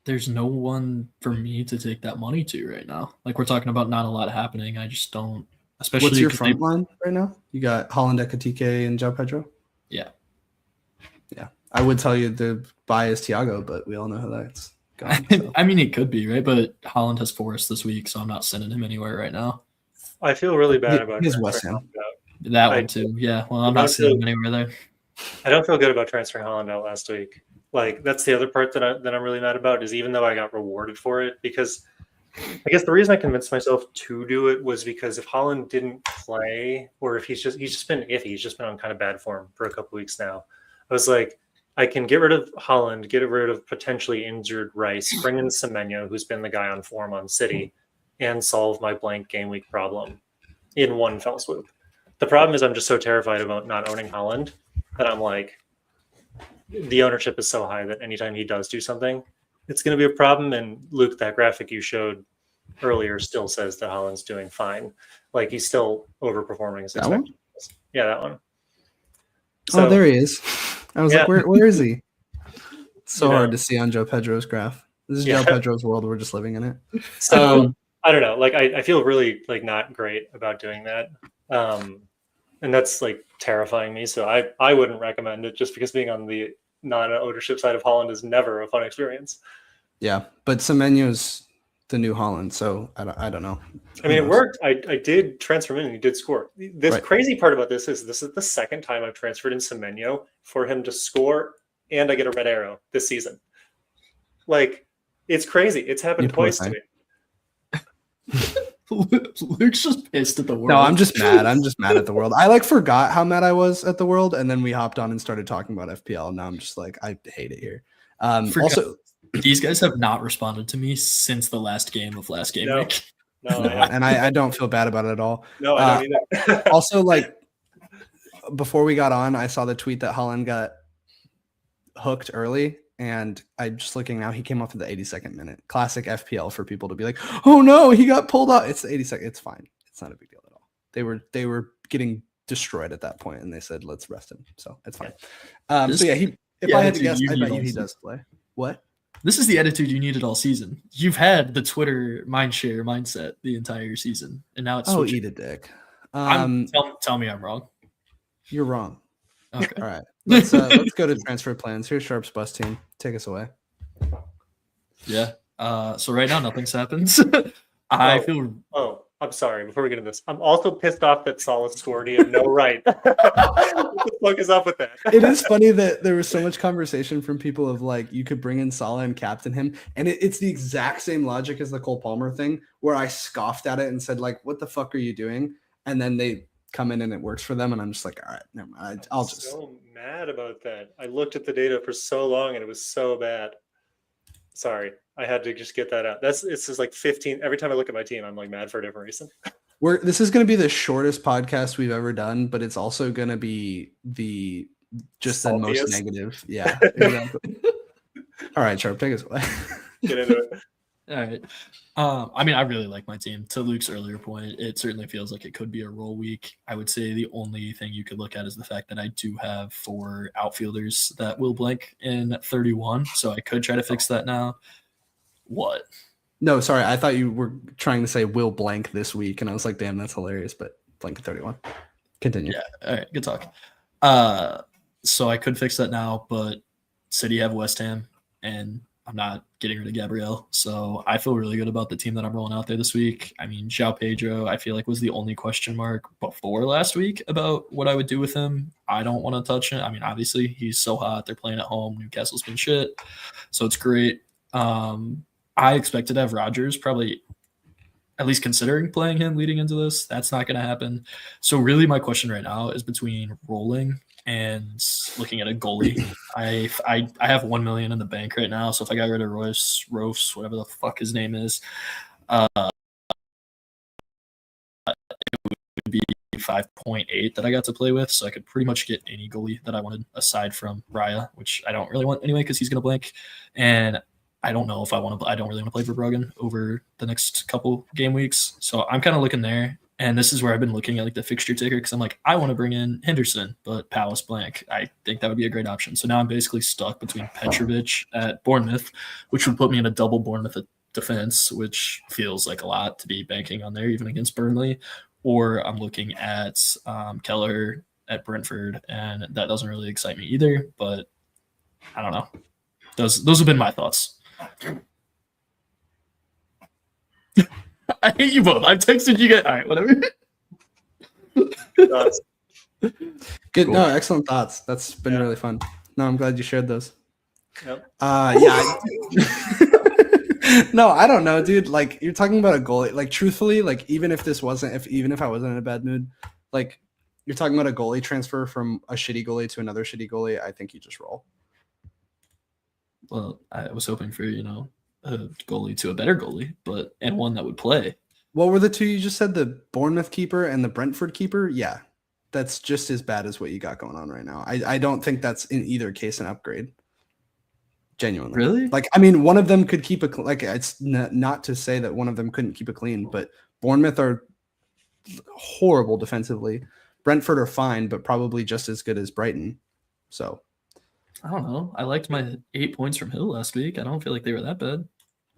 [SPEAKER 2] There's no one for me to take that money to right now. We're talking about not a lot happening. I just don't. Especially
[SPEAKER 1] what's your front line right now? You got Haaland, Ekitike, and Joao Pedro?
[SPEAKER 2] Yeah.
[SPEAKER 1] I would tell you the buy is Thiago, but we all know how that's gone. So.
[SPEAKER 2] I mean, it could be, right? But Haaland has Forest this week, so I'm not sending him anywhere right now.
[SPEAKER 3] I feel really bad about
[SPEAKER 1] his West Ham.
[SPEAKER 2] That one too. Yeah. Well, I'm not sending him anywhere there.
[SPEAKER 3] I don't feel good about transferring Haaland out last week. That's the other part that I'm really mad about, is even though I got rewarded for it, because I guess the reason I convinced myself to do it was because if Haaland didn't play, or if he's just been iffy, he's just been on kind of bad form for a couple weeks now. I was like, I can get rid of Haaland, get rid of potentially injured Rice, bring in Semenyo, who's been the guy on form on City, and solve my blank game week problem in one fell swoop. The problem is I'm just so terrified about not owning Haaland that I'm like, the ownership is so high that anytime he does do something, it's going to be a problem. And Luke, that graphic you showed earlier still says that Haaland's doing fine. Like he's still overperforming his expectations. Yeah, that one.
[SPEAKER 1] So, there he is. I was like, where is he? It's so hard to see on Joao Pedro's graph. This is Joao Pedro's world. We're just living in it.
[SPEAKER 3] So I don't know. Like I feel really like not great about doing that. And that's like terrifying me. So I wouldn't recommend it just because being on the non-ownership side of Haaland is never a fun experience.
[SPEAKER 1] Yeah, but Semenyo's the new Haaland, so I don't know.
[SPEAKER 3] I mean, it worked. I did transfer him in and he did score. The crazy part about this is the second time I've transferred in Semenyo for him to score and I get a red arrow this season. Like, it's crazy. It's happened twice to me.
[SPEAKER 2] Luke's just pissed at the world.
[SPEAKER 1] No, I'm just mad. I'm just mad at the world. I forgot how mad I was at the world, and then we hopped on and started talking about FPL, and now I'm just like, I hate it here. Also,
[SPEAKER 2] these guys have not responded to me since the last game of last game week.
[SPEAKER 3] No,
[SPEAKER 1] and I don't feel bad about it at all.
[SPEAKER 3] No, I don't either.
[SPEAKER 1] Also, like, before we got on, I saw the tweet that Haaland got hooked early, and I'm just looking now. He came off at the 82nd minute. Classic FPL for people to be like, "Oh no, he got pulled out." It's the 82nd. It's fine. It's not a big deal at all. They were getting destroyed at that point, and they said, "Let's rest him." So it's fine. So yeah, if I had to guess, I bet you he does play. What?
[SPEAKER 2] This is the attitude you needed all season. You've had the Twitter mindshare mindset the entire season, and now it's switching.
[SPEAKER 1] Eat a dick.
[SPEAKER 2] Tell me I'm wrong.
[SPEAKER 1] You're wrong.
[SPEAKER 2] Okay.
[SPEAKER 1] All right. Let's go to transfer plans. Here's Sharpe's bus team. Take us away.
[SPEAKER 2] Yeah. So right now nothing's happened.
[SPEAKER 3] I'm sorry. Before we get into this, I'm also pissed off that Salah scored. He had no right. What the fuck is up with that?
[SPEAKER 1] It is funny that there was so much conversation from people of like, you could bring in Salah and captain him. And it's the exact same logic as the Cole Palmer thing, where I scoffed at it and said, like, what the fuck are you doing? And then they come in and it works for them. And I'm just like, all right, never mind. I'm
[SPEAKER 3] so mad about that. I looked at the data for so long and it was so bad. Sorry. I had to just get that out. It's just like 15. Every time I look at my team, I'm like mad for a different reason.
[SPEAKER 1] This is going to be the shortest podcast we've ever done, but it's also going to be the most negative. Yeah. Exactly. All right, Sharpe, take us away.
[SPEAKER 3] Get into it.
[SPEAKER 2] All right. I mean, I really like my team. To Luke's earlier point, it certainly feels like it could be a roll week. I would say the only thing you could look at is the fact that I do have 4 outfielders that will blank in 31, so I could try to fix that now. What?
[SPEAKER 1] No, sorry. I thought you were trying to say will blank this week, and I was like, damn, that's hilarious, but blank at 31. Continue.
[SPEAKER 2] Yeah, all right, good talk. So I could fix that now, but City have West Ham, and I'm not getting rid of Gabriel. So I feel really good about the team that I'm rolling out there this week. I mean, Joao Pedro, I feel like was the only question mark before last week about what I would do with him. I don't want to touch him. I mean, obviously he's so hot. They're playing at home. Newcastle's been shit. So it's great. I expected to have Rodgers probably at least considering playing him leading into this. That's not going to happen. So really my question right now is between rolling and looking at a goalie. I have 1 million in the bank right now. So if I got rid of Royce, whatever the fuck his name is, it would be 5.8 that I got to play with. So I could pretty much get any goalie that I wanted aside from Raya, which I don't really want anyway because he's going to blank. And I don't know if I don't really want to play for Brogan over the next couple game weeks. So I'm kind of looking there. And this is where I've been looking at like the fixture ticker because I'm like, I want to bring in Henderson, but Palace blank. I think that would be a great option. So now I'm basically stuck between Petrovic at Bournemouth, which would put me in a double Bournemouth defense, which feels like a lot to be banking on there, even against Burnley. Or I'm looking at Keller at Brentford, and that doesn't really excite me either. But I don't know. Those have been my thoughts. I hate you both. I've texted you guys. All right, whatever.
[SPEAKER 1] Good. Cool. No, excellent thoughts. That's been really fun. No, I'm glad you shared those.
[SPEAKER 3] Yep.
[SPEAKER 1] Yeah. No, I don't know, dude. Like you're talking about a goalie. Like truthfully, like even if I wasn't in a bad mood, like you're talking about a goalie transfer from a shitty goalie to another shitty goalie, I think you just roll.
[SPEAKER 2] Well, I was hoping for, a goalie to a better goalie, and one that would play.
[SPEAKER 1] What were the two you just said? The Bournemouth keeper and the Brentford keeper? Yeah. That's just as bad as what you got going on right now. I don't think that's in either case an upgrade. Genuinely.
[SPEAKER 2] Really?
[SPEAKER 1] Like, I mean, one of them could keep it's not to say that one of them couldn't keep it clean, but Bournemouth are horrible defensively. Brentford are fine, but probably just as good as Brighton. So
[SPEAKER 2] I don't know. I liked my 8 points from Hill last week. I don't feel like they were that bad.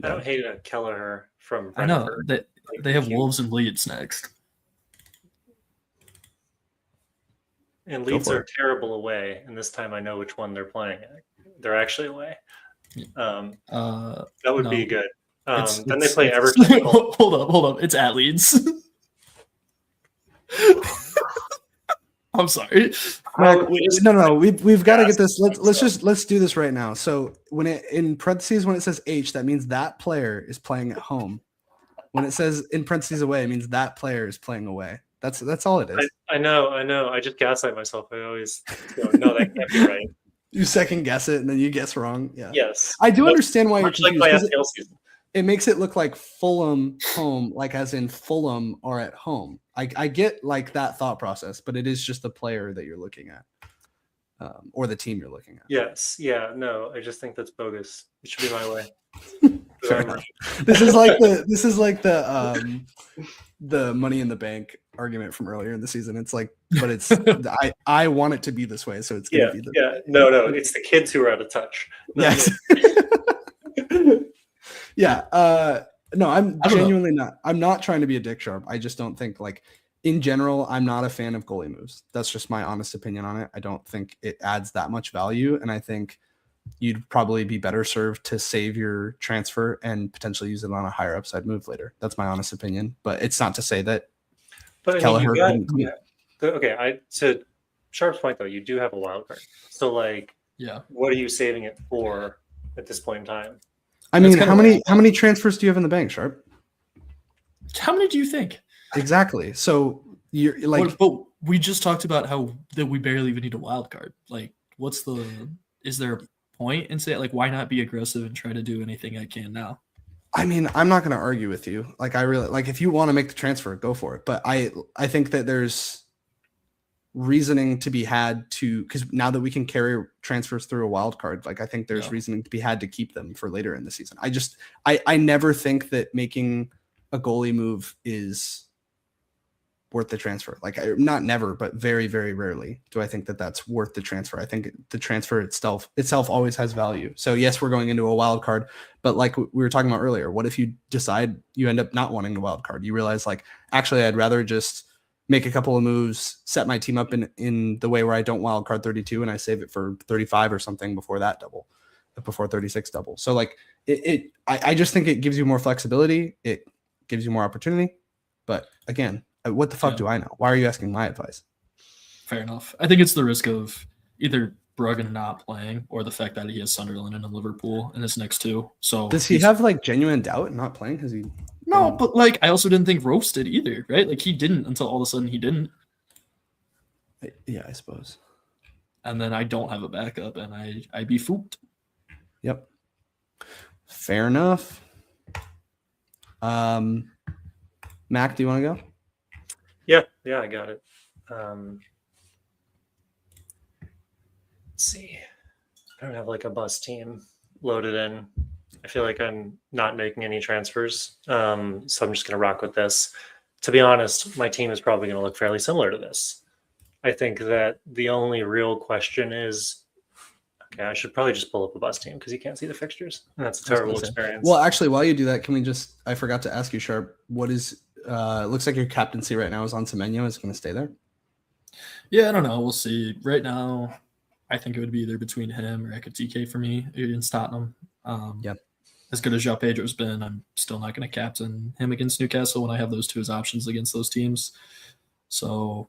[SPEAKER 3] I don't hate Kelleher from Brentford.
[SPEAKER 2] I know that they have Wolves and Leeds next.
[SPEAKER 3] And Leeds are terrible away, and this time I know which one they're playing at. They're actually away. That would be good. Then they play Everton.
[SPEAKER 2] Hold up. It's at Leeds. I'm sorry.
[SPEAKER 1] No. We've got to get this. Let's do this right now. So when it in parentheses when it says H, that means that player is playing at home. When it says in parentheses away, it means that player is playing away. That's all it is.
[SPEAKER 3] I know. I just gaslight myself. I always go, no, that can't be right.
[SPEAKER 1] You second guess it and then you guess wrong. Yeah.
[SPEAKER 3] Yes.
[SPEAKER 1] I do understand why you're confused.
[SPEAKER 3] Like my FPL season.
[SPEAKER 1] It makes it look like Fulham home, like as in Fulham are at home. I get like that thought process, but it is just the player that you're looking at, or the team you're looking at.
[SPEAKER 3] Yes. Yeah. No, I just think that's bogus. It should be my way.
[SPEAKER 1] This is like the Money in the Bank argument from earlier in the season. It's like, but it's I want it to be this way, so it's gonna be the
[SPEAKER 3] No, it's the kids who are out of touch.
[SPEAKER 1] Yes. Yeah. No, I'm genuinely not. I'm not trying to be a dick Sharpe. I just don't think, like, in general, I'm not a fan of goalie moves. That's just my honest opinion on it. I don't think it adds that much value, and I think you'd probably be better served to save your transfer and potentially use it on a higher upside move later. That's my honest opinion, but it's not to say that.
[SPEAKER 3] But Kelleher. To Sharpe's point though, you do have a wild card. So like, what are you saving it for at this point in time?
[SPEAKER 1] I mean, how many transfers do you have in the bank, Sharpe?
[SPEAKER 2] How many do you think?
[SPEAKER 1] Exactly. So you're like,
[SPEAKER 2] but we just talked about how that we barely even need a wild card. Like, is there a point in say, like, why not be aggressive and try to do anything I can now?
[SPEAKER 1] I mean, I'm not going to argue with you. Like, I really like, if you want to make the transfer, go for it. But I think that there's reasoning to be had because now that we can carry transfers through a wild card, like, I think there's reasoning to be had to keep them for later in the season. I never think that making a goalie move is worth the transfer. Like, not never, but very, very rarely do I think that that's worth the transfer. I think the transfer itself always has value. So yes, we're going into a wild card, but like we were talking about earlier, what if you decide you end up not wanting the wild card? You realize, like, actually, I'd rather just make a couple of moves, set my team up in the way where I don't wild card 32 and I save it for 35 or something before 36 double. So like I just think it gives you more flexibility. It gives you more opportunity. But again, what the fuck do I know? Why are you asking my advice?
[SPEAKER 2] Fair enough. I think it's the risk of either Bruggen not playing or the fact that he has Sunderland and Liverpool in his next two. So
[SPEAKER 1] does he have like genuine doubt in not playing? Has he?
[SPEAKER 2] No, but like I also didn't think Ropes did either, right? Like he didn't until all of a sudden he didn't.
[SPEAKER 1] Yeah, I suppose.
[SPEAKER 2] And then I don't have a backup, and I be fooped.
[SPEAKER 1] Yep. Fair enough. Mac, do you want to go?
[SPEAKER 3] Yeah, I got it. Let's see. I don't have like a bus team loaded in. I feel like I'm not making any transfers. So I'm just going to rock with this. To be honest, my team is probably going to look fairly similar to this. I think that the only real question is, okay, I should probably just pull up a bus team because you can't see the fixtures. And that's a terrible experience.
[SPEAKER 1] Well, actually, while you do that, can we just, I forgot to ask you, Sharpe, what is, it looks like your captaincy right now is on Semenyo. Is it going to stay there?
[SPEAKER 2] Yeah, I don't know. We'll see. Right now, I think it would be either between him or Ekitike for me against Tottenham.
[SPEAKER 1] Yep.
[SPEAKER 2] As good as Joao Pedro's been, I'm still not going to captain him against Newcastle when I have those two as options against those teams. So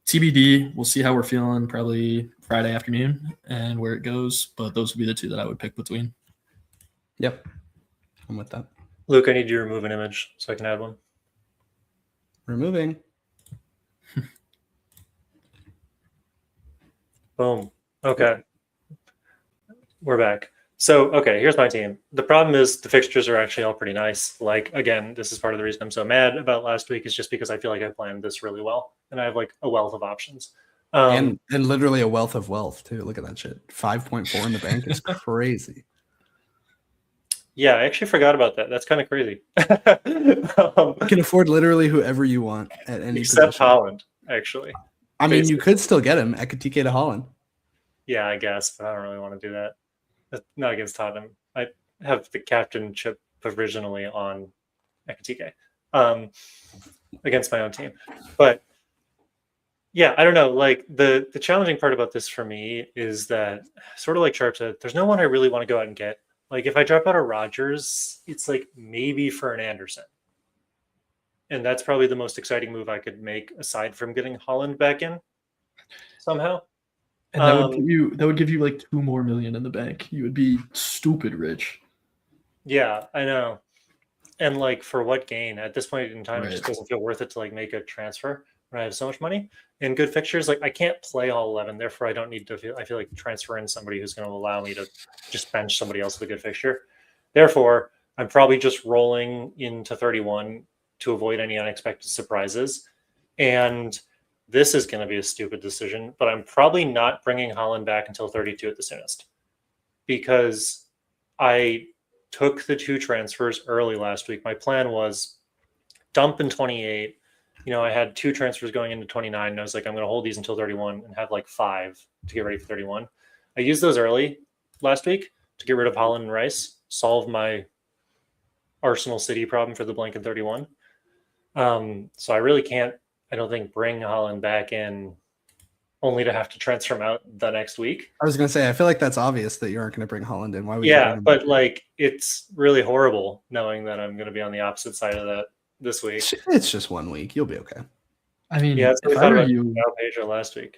[SPEAKER 2] TBD, we'll see how we're feeling probably Friday afternoon and where it goes. But those would be the two that I would pick between.
[SPEAKER 1] Yep. I'm with that.
[SPEAKER 3] Luke, I need you to remove an image so I can add one.
[SPEAKER 1] Removing.
[SPEAKER 3] Boom. Okay. We're back. So, okay, here's my team. The problem is the fixtures are actually all pretty nice. Like, again, this is part of the reason I'm so mad about last week is just because I feel like I planned this really well and I have like a wealth of options.
[SPEAKER 1] And literally a wealth of wealth too. Look at that shit. 5.4 in the bank is crazy.
[SPEAKER 3] Yeah, I actually forgot about that. That's kind of crazy.
[SPEAKER 1] You can afford literally whoever you want at any
[SPEAKER 3] except
[SPEAKER 1] position.
[SPEAKER 3] Haaland, actually.
[SPEAKER 1] I mean, you could still get him. Ekitike to Haaland.
[SPEAKER 3] Yeah, I guess, but I don't really want to do that. Not against Tottenham. I have the captainship provisionally on Ekitike against my own team. But yeah, I don't know. Like the challenging part about this for me is that, sort of like Sharpe said, there's no one I really want to go out and get. Like if I drop out a Rodgers, it's like maybe for an Anderson. And that's probably the most exciting move I could make aside from getting Haaland back in somehow.
[SPEAKER 2] And that would give you like 2 more million in the bank. You would be stupid rich.
[SPEAKER 3] Yeah, I know. And like for what gain? At this point in time, It just doesn't feel worth it to like make a transfer when I have so much money and good fixtures. Like I can't play all 11, therefore I don't need to I feel like transfer in somebody who's going to allow me to just bench somebody else with a good fixture. Therefore, I'm probably just rolling into 31 to avoid any unexpected surprises. And this is going to be a stupid decision, but I'm probably not bringing Haaland back until 32 at the soonest because I took the 2 transfers early last week. My plan was dump in 28. You know, I had 2 transfers going into 29, and I was like, I'm going to hold these until 31 and have like 5 to get ready for 31. I used those early last week to get rid of Haaland and Rice, solve my Arsenal City problem for the blank in 31. So I really can't, I don't think, bring Haaland back in only to have to transfer him out the next week.
[SPEAKER 1] I was going to say, I feel like that's obvious that you aren't going to bring Haaland in. Why would you
[SPEAKER 3] Yeah,
[SPEAKER 1] bring him
[SPEAKER 3] but
[SPEAKER 1] back?
[SPEAKER 3] like it's really horrible knowing that I'm going to be on the opposite side of that this week.
[SPEAKER 1] It's just 1 week. You'll be okay.
[SPEAKER 2] I mean,
[SPEAKER 3] Yeah,
[SPEAKER 2] if I were you,
[SPEAKER 3] Joao Pedro last week.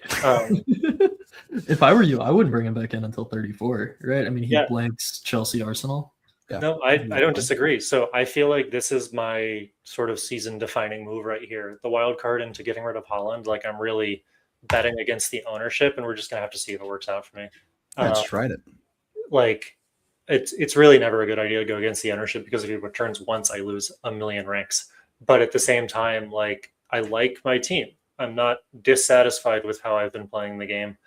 [SPEAKER 2] if I were you, I wouldn't bring him back in until 34, right? I mean, he
[SPEAKER 3] Yeah.
[SPEAKER 2] blanks Chelsea, Arsenal.
[SPEAKER 1] Yeah.
[SPEAKER 3] No, I don't disagree. So I feel like this is my sort of season-defining move right here. The wild card into getting rid of Haaland. Like I'm really betting against the ownership, and we're just gonna have to see if it works out for me.
[SPEAKER 1] I just tried it.
[SPEAKER 3] Like it's really never a good idea to go against the ownership because if it returns once, I lose a million ranks. But at the same time, like I like my team. I'm not dissatisfied with how I've been playing the game.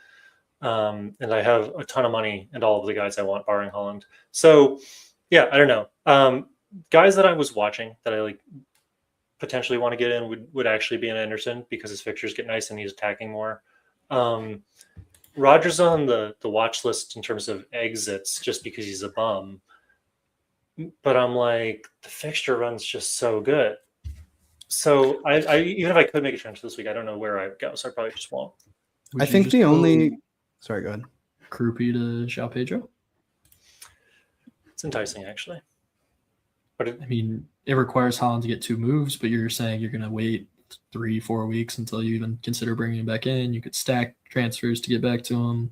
[SPEAKER 3] And I have a ton of money and all of the guys I want, barring Haaland. So yeah, I don't know. Guys that I was watching that I like potentially want to get in would actually be an Anderson because his fixtures get nice and he's attacking more. Rodgers on the watch list in terms of exits just because he's a bum. But I'm like, the fixture run's just so good. So I even if I could make a transfer this week, I don't know where I would go, so I probably just won't.
[SPEAKER 1] I think the only... Sorry, go ahead.
[SPEAKER 2] Krupi to Joao Pedro?
[SPEAKER 3] It's enticing, actually. But
[SPEAKER 2] I mean, it requires Haaland to get 2 moves, but you're saying you're going to wait 3-4 weeks until you even consider bringing him back in. You could stack transfers to get back to him.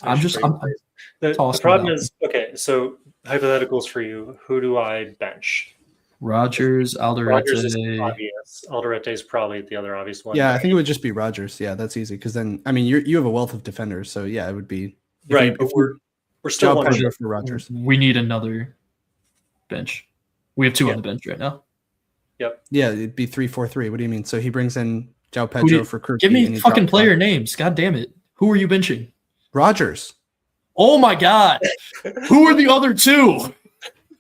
[SPEAKER 3] The problem is, okay, so hypotheticals for you. Who do I bench?
[SPEAKER 2] Rodgers, Alderete.
[SPEAKER 3] Rodgers is obvious. Alderete is probably the other obvious one.
[SPEAKER 1] Yeah, I think it would just be Rodgers. Yeah, that's easy because then, I mean, you have a wealth of defenders, so yeah, it would be
[SPEAKER 3] right. But we're still
[SPEAKER 1] Joao
[SPEAKER 3] one
[SPEAKER 1] Pedro for Rodgers.
[SPEAKER 2] We need another bench. We have 2 on the bench right now.
[SPEAKER 3] Yep.
[SPEAKER 1] Yeah, it'd be 3-4-3. What do you mean? So he brings in Joao Pedro for Kirky.
[SPEAKER 2] Give me fucking player names. God damn it. Who are you benching?
[SPEAKER 1] Rodgers.
[SPEAKER 2] Oh my god. Who are the other 2?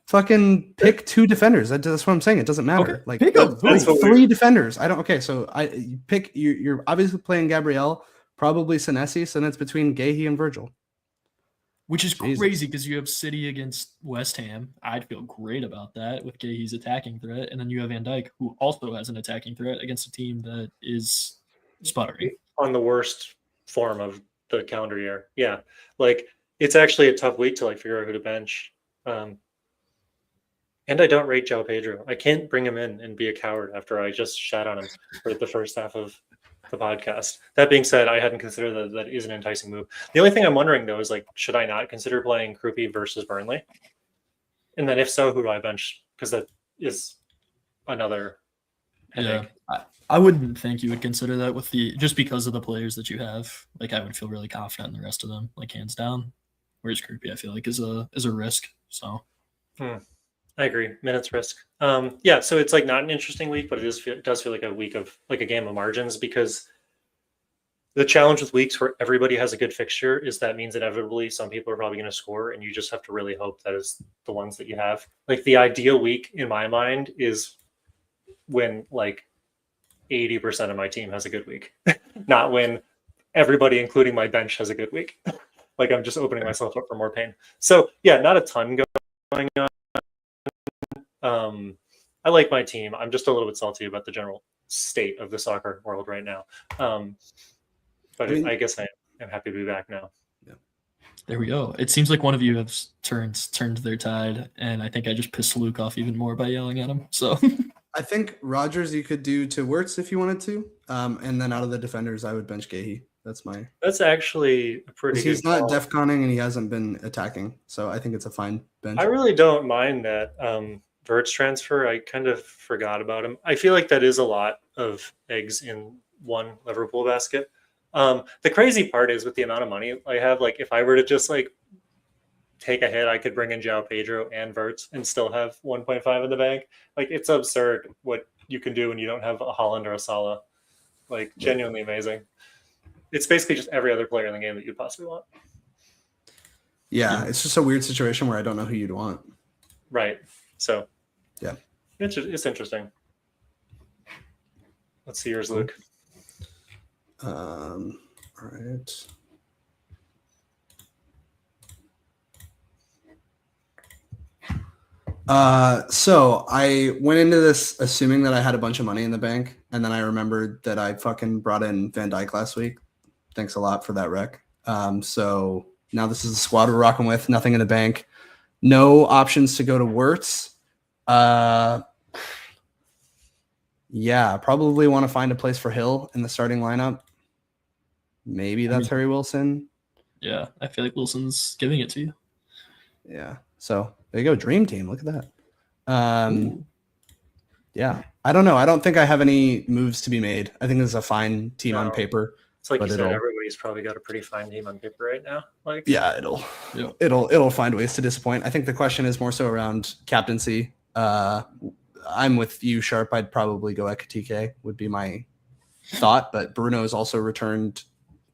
[SPEAKER 1] Fucking pick 2 defenders. That's what I'm saying. It doesn't matter.
[SPEAKER 2] Okay,
[SPEAKER 1] Like
[SPEAKER 2] pick up
[SPEAKER 1] 3 defenders. I don't. Okay, so you pick. You're obviously playing Gabriel, probably Senesi. So that's between Gahey and Virgil.
[SPEAKER 2] Which is
[SPEAKER 1] Jesus.
[SPEAKER 2] crazy because you have City against West Ham. I'd feel great about that with Gahey's attacking threat, and then you have Van Dijk, who also has an attacking threat against a team that is sputtering
[SPEAKER 3] on the worst form of the calendar year. Yeah, like it's actually a tough week to like figure out who to bench. And I don't rate Joao Pedro. I can't bring him in and be a coward after I just shat on him for the first half of the podcast. That being said, I hadn't considered that is an enticing move. The only thing I'm wondering though is like, should I not consider playing Krupi versus Burnley? And then if so, who do I bench? Because that is another headache.
[SPEAKER 2] Yeah, I wouldn't think you would consider that with just because of the players that you have. Like, I would feel really confident in the rest of them, like hands down. Whereas Groupie, I feel like is a risk. So
[SPEAKER 3] I agree. Minutes risk. Yeah, so it's like not an interesting week, but it does feel like a week of like a game of margins, because the challenge with weeks where everybody has a good fixture is that means inevitably some people are probably going to score, and you just have to really hope that is the ones that you have. Like the ideal week in my mind is when like 80% of my team has a good week, not when everybody, including my bench, has a good week. Like I'm just opening myself up for more pain. So yeah, not a ton going on. I like my team. I'm just a little bit salty about the general state of the soccer world right now. But I guess I am happy to be back now.
[SPEAKER 1] Yeah.
[SPEAKER 2] There we go. It seems like one of you have turned their tide, and I think I just pissed Luke off even more by yelling at him. So
[SPEAKER 1] I think Rogers you could do to Wirtz if you wanted to, and then out of the defenders, I would bench Gahey. That's
[SPEAKER 3] actually a pretty.
[SPEAKER 1] He's not defconning and he hasn't been attacking, so I think it's a fine bench.
[SPEAKER 3] I really don't mind that Wirtz transfer. I kind of forgot about him. I feel like that is a lot of eggs in one Liverpool basket. The crazy part is with the amount of money I have, like if I were to just like take a hit, I could bring in Joao Pedro and Wirtz and still have 1.5 in the bank. Like it's absurd what you can do when you don't have a Haaland or a Salah. Like genuinely amazing. It's basically just every other player in the game that you'd possibly want.
[SPEAKER 1] Yeah, it's just a weird situation where I don't know who you'd want.
[SPEAKER 3] Right. So
[SPEAKER 1] yeah,
[SPEAKER 3] it's interesting. Let's see yours, Luke.
[SPEAKER 1] All right. So I went into this assuming that I had a bunch of money in the bank, and then I remembered that I fucking brought in Van Dijk last week. Thanks a lot for that, Rec. So now this is the squad we're rocking with. Nothing in the bank. No options to go to Wirtz. Yeah, probably want to find a place for Hill in the starting lineup. Maybe that's Harry Wilson.
[SPEAKER 2] Yeah, I feel like Wilson's giving it to you.
[SPEAKER 1] Yeah. So there you go. Dream team. Look at that. Yeah. I don't know. I don't think I have any moves to be made. I think this is a fine team on paper.
[SPEAKER 3] It's like you said, everybody's probably got a pretty fine team on paper right now. Like
[SPEAKER 1] yeah, it'll find ways to disappoint. I think the question is more so around captaincy. I'm with you, Sharpe. I'd probably go Ekitike would be my thought, but Bruno has also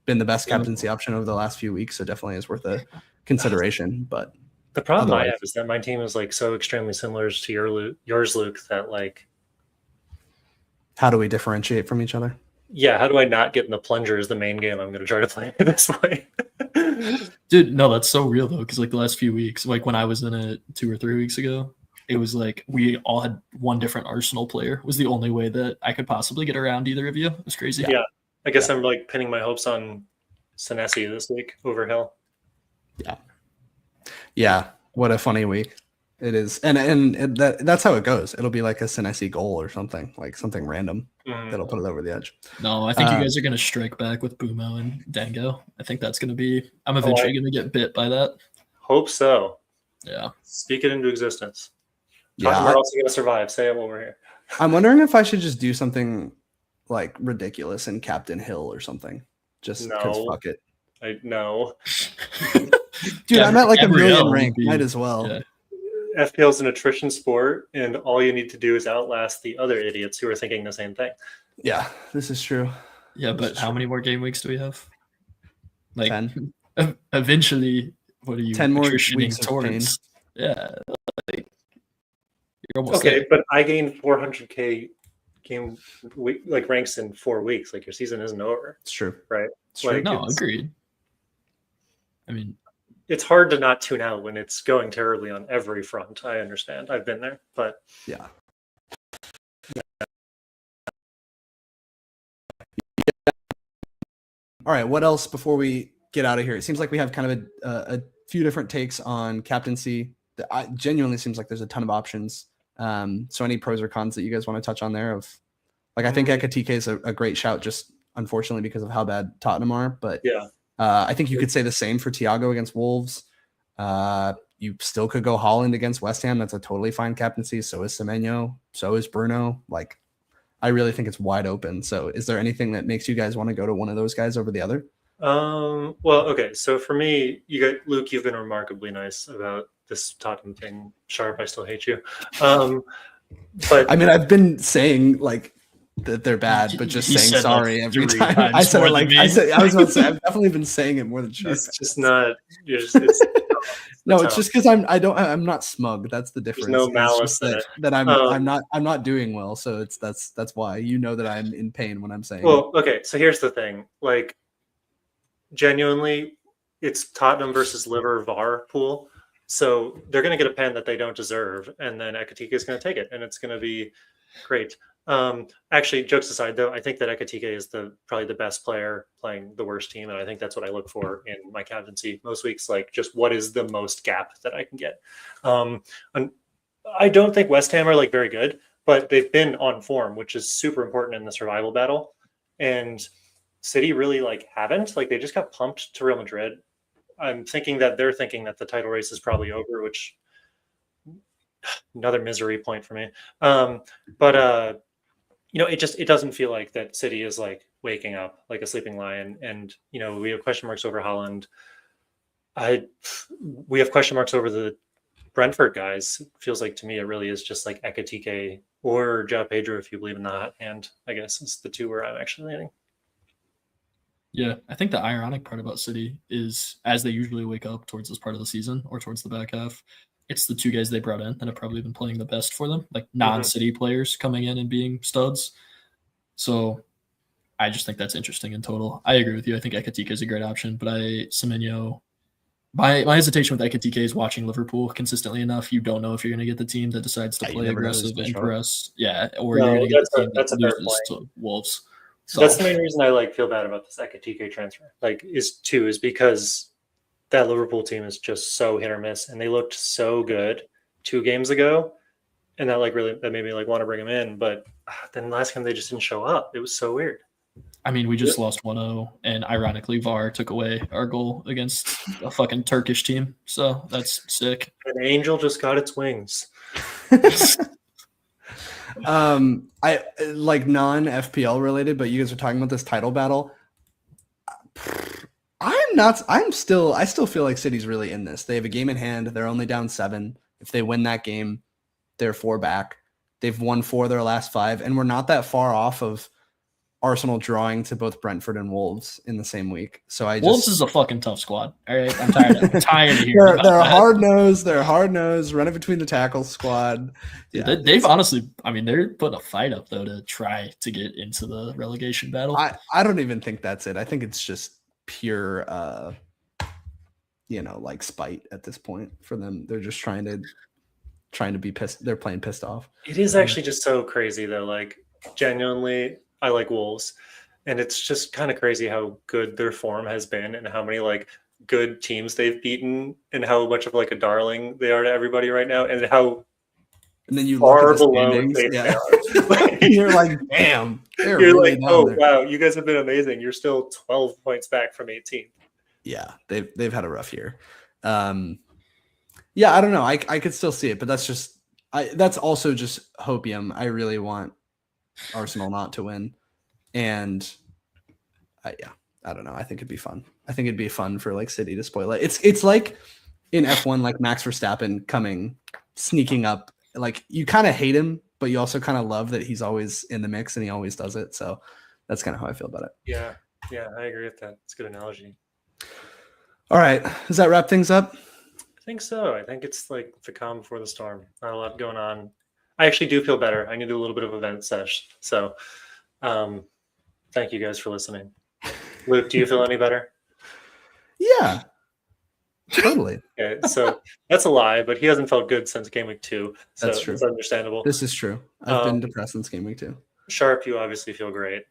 [SPEAKER 1] been the best captaincy option over the last few weeks, so definitely is worth a consideration. But
[SPEAKER 3] the problem I have is that my team is like so extremely similar to yours, Luke, that like
[SPEAKER 1] how do we differentiate from each other?
[SPEAKER 3] Yeah, how do I not get in the plunger as the main game I'm going to try to play this way?
[SPEAKER 2] Dude, no, that's so real though, because like the last few weeks, like when I was in it 2 or 3 weeks ago, it was like we all had one different Arsenal player. Was the only way that I could possibly get around either of you. It was crazy.
[SPEAKER 3] Yeah, I guess I'm like pinning my hopes on Senesi this week over Hill.
[SPEAKER 1] Yeah. What a funny week it is, and that's how it goes. It'll be like a Senesi goal or something, like something random that'll put it over the edge.
[SPEAKER 2] No, I think you guys are going to strike back with Bumo and Dango. I think that's going to be. I'm eventually going to get bit by that.
[SPEAKER 3] Hope so.
[SPEAKER 2] Yeah.
[SPEAKER 3] Speak it into existence.
[SPEAKER 1] Yeah.
[SPEAKER 3] We're also going to survive. Say it while we're here.
[SPEAKER 1] I'm wondering if I should just do something like ridiculous and Captain Hill or something. Just because fuck it.
[SPEAKER 3] No.
[SPEAKER 1] Dude, I'm at like a million rank. Might as well.
[SPEAKER 2] Yeah.
[SPEAKER 3] FPL is an attrition sport, and all you need to do is outlast the other idiots who are thinking the same thing.
[SPEAKER 1] Yeah, this is true.
[SPEAKER 2] Yeah, but how many more game weeks do we have? Like
[SPEAKER 1] 10.
[SPEAKER 2] Eventually, what are you
[SPEAKER 1] 10 more
[SPEAKER 2] attritioning
[SPEAKER 1] weeks
[SPEAKER 2] towards? Yeah, like you're almost
[SPEAKER 3] okay,
[SPEAKER 2] there.
[SPEAKER 3] but I gained 400k game week, like ranks in 4 weeks. Like your season isn't over.
[SPEAKER 1] It's true,
[SPEAKER 3] right?
[SPEAKER 1] It's true.
[SPEAKER 3] Like,
[SPEAKER 2] no, agreed. I mean,
[SPEAKER 3] it's hard to not tune out when it's going terribly on every front. I understand. I've been there, but
[SPEAKER 1] yeah. All right. What else before we get out of here? It seems like we have kind of a few different takes on captaincy. It genuinely seems like there's a ton of options. So any pros or cons that you guys want to touch on there? I think Ekitike is a great shout, just unfortunately because of how bad Tottenham are. But
[SPEAKER 3] yeah.
[SPEAKER 1] I think you could say the same for Thiago against Wolves. you still could go Haaland against West Ham. That's a totally fine captaincy. So is Semenyo. So is Bruno. Like, I really think it's wide open. So is there anything that makes you guys want to go to one of those guys over the other?
[SPEAKER 3] Well, okay. So for me, Luke, you've been remarkably nice about this Tottenham thing. Sharpe, I still hate you. But
[SPEAKER 1] I mean, I've been saying like that they're bad, but just saying sorry every time. I said it like I was about to say I've definitely been saying it more than Sharpe.
[SPEAKER 3] It's just not. It's
[SPEAKER 1] no, it's just because I'm not smug. That's the difference.
[SPEAKER 3] There's no malice
[SPEAKER 1] that I'm not doing well. So that's why you know that I'm in pain when I'm saying.
[SPEAKER 3] Well, okay. So here's the thing. Like, genuinely, it's Tottenham versus Liver VAR pool. So they're going to get a pen that they don't deserve, and then Ekitike is going to take it, and it's going to be great. Actually, jokes aside, though, I think that Ekitike is probably the best player playing the worst team, and I think that's what I look for in my captaincy most weeks. Like, just what is the most gap that I can get? And I don't think West Ham are like very good, but they've been on form, which is super important in the survival battle. And City really like haven't. Like, they just got pumped to Real Madrid. I'm thinking that they're thinking that the title race is probably over, which another misery point for me. But it doesn't feel like that City is like waking up like a sleeping lion. And, we have question marks over Haaland. We have question marks over the Brentford guys. It feels like to me, it really is just like Ekitike or Joao Pedro, if you believe in the hot hand, I guess is the two where I'm actually leaning.
[SPEAKER 2] Yeah, I think the ironic part about City is as they usually wake up towards this part of the season or towards the back half, it's the two guys they brought in that have probably been playing the best for them, like non-City players coming in and being studs. So I just think that's interesting in total. I agree with you. I think Ekitike is a great option, but Semenyo, my hesitation with Ekitike is watching Liverpool consistently enough. You don't know if you're going to get the team that decides to play aggressive and press. Yeah, or you're going to get the team that loses to Wolves.
[SPEAKER 3] So that's the main reason I feel bad about this Ekitike transfer. Is because that Liverpool team is just so hit or miss, and they looked so good 2 games ago, and that made me want to bring them in. But then last game they just didn't show up. It was so weird.
[SPEAKER 2] I mean, we just lost 1-0, and ironically, VAR took away our goal against a fucking Turkish team. So that's sick.
[SPEAKER 3] An angel just got its wings.
[SPEAKER 1] I like non-FPL related, but you guys are talking about this title battle. I still feel like City's really in this. They have a game in hand. They're only down 7. If they win that game, they're 4 back. They've won 4 of their last 5, and we're not that far off of Arsenal drawing to both Brentford and Wolves in the same week. So
[SPEAKER 2] Wolves is a fucking tough squad. All right, I'm tired of hearing
[SPEAKER 1] they're hard nosed. They're hard nosed, running between the tackles squad.
[SPEAKER 2] Yeah, they've honestly, they're putting a fight up though to try to get into the relegation battle.
[SPEAKER 1] I don't even think that's it. I think it's just pure, like spite at this point for them. They're just trying to be pissed. They're playing pissed off.
[SPEAKER 3] It is actually just so crazy though. Like, genuinely, I like Wolves, and it's just kind of crazy how good their form has been and how many good teams they've beaten and how much of a darling they are to everybody right now, and
[SPEAKER 1] then you
[SPEAKER 3] far
[SPEAKER 1] look at the
[SPEAKER 3] below
[SPEAKER 1] standings,
[SPEAKER 3] they are.
[SPEAKER 1] You're like, damn.
[SPEAKER 3] You're
[SPEAKER 1] really
[SPEAKER 3] like, oh
[SPEAKER 1] there.
[SPEAKER 3] wow, you guys have been amazing. You're still 12 points back from 18.
[SPEAKER 1] Yeah, they've had a rough year. Yeah, I don't know. I could still see it, but that's also just hopium. I really want Arsenal not to win, and I don't know. I think it'd be fun. I think it'd be fun for City to spoil it. It's like in F1, like Max Verstappen sneaking up. Like, you kind of hate him, but you also kind of love that he's always in the mix and he always does it. So that's kind of how I feel about it.
[SPEAKER 3] Yeah, I agree with that. It's a good analogy.
[SPEAKER 1] All right, does that wrap things up?
[SPEAKER 3] I think so. I think it's like the calm before the storm. Not a lot going on. I actually do feel better. I need to do a little bit of event sesh. So thank you guys for listening. Luke, do you feel any better?
[SPEAKER 1] Yeah, totally.
[SPEAKER 3] Okay, so that's a lie, but he hasn't felt good since game week 2. So
[SPEAKER 1] that's true.
[SPEAKER 3] It's understandable.
[SPEAKER 1] This is true. I've been depressed since game week 2.
[SPEAKER 3] Sharpe, you obviously feel great.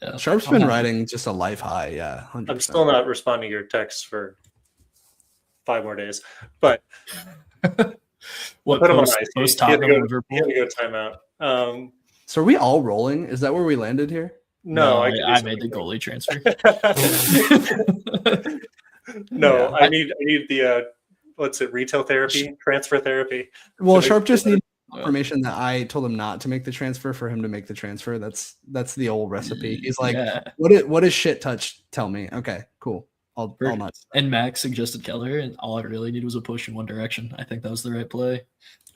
[SPEAKER 2] Yeah.
[SPEAKER 1] Sharpe's been riding just a life high. Yeah, 100%.
[SPEAKER 3] I'm still not responding to your texts for 5 more days, but
[SPEAKER 2] what
[SPEAKER 3] put him on
[SPEAKER 2] post
[SPEAKER 3] ice.
[SPEAKER 2] Tottenham Liverpool?
[SPEAKER 3] He had to go timeout.
[SPEAKER 1] So are we all rolling? Is that where we landed here?
[SPEAKER 2] No, I made the goalie transfer.
[SPEAKER 3] No,
[SPEAKER 2] Yeah.
[SPEAKER 3] I need the what's it? Retail therapy, transfer therapy.
[SPEAKER 1] Well,
[SPEAKER 3] So
[SPEAKER 1] Sharpe just
[SPEAKER 3] they-
[SPEAKER 1] needs confirmation that I told him not to make the transfer for him to make the transfer. That's the old recipe. He's like,
[SPEAKER 2] Yeah.
[SPEAKER 1] what does shit touch tell me? Okay, cool. I'll not.
[SPEAKER 2] And Max suggested Keller, and all I really needed was a push in one direction. I think that was the right play.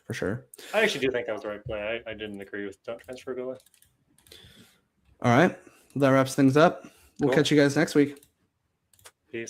[SPEAKER 1] For sure.
[SPEAKER 3] I actually do think that was the right play. I didn't agree with don't transfer goalie.
[SPEAKER 1] All right. Well, that wraps things up. We'll
[SPEAKER 3] Cool.
[SPEAKER 1] catch you guys next week.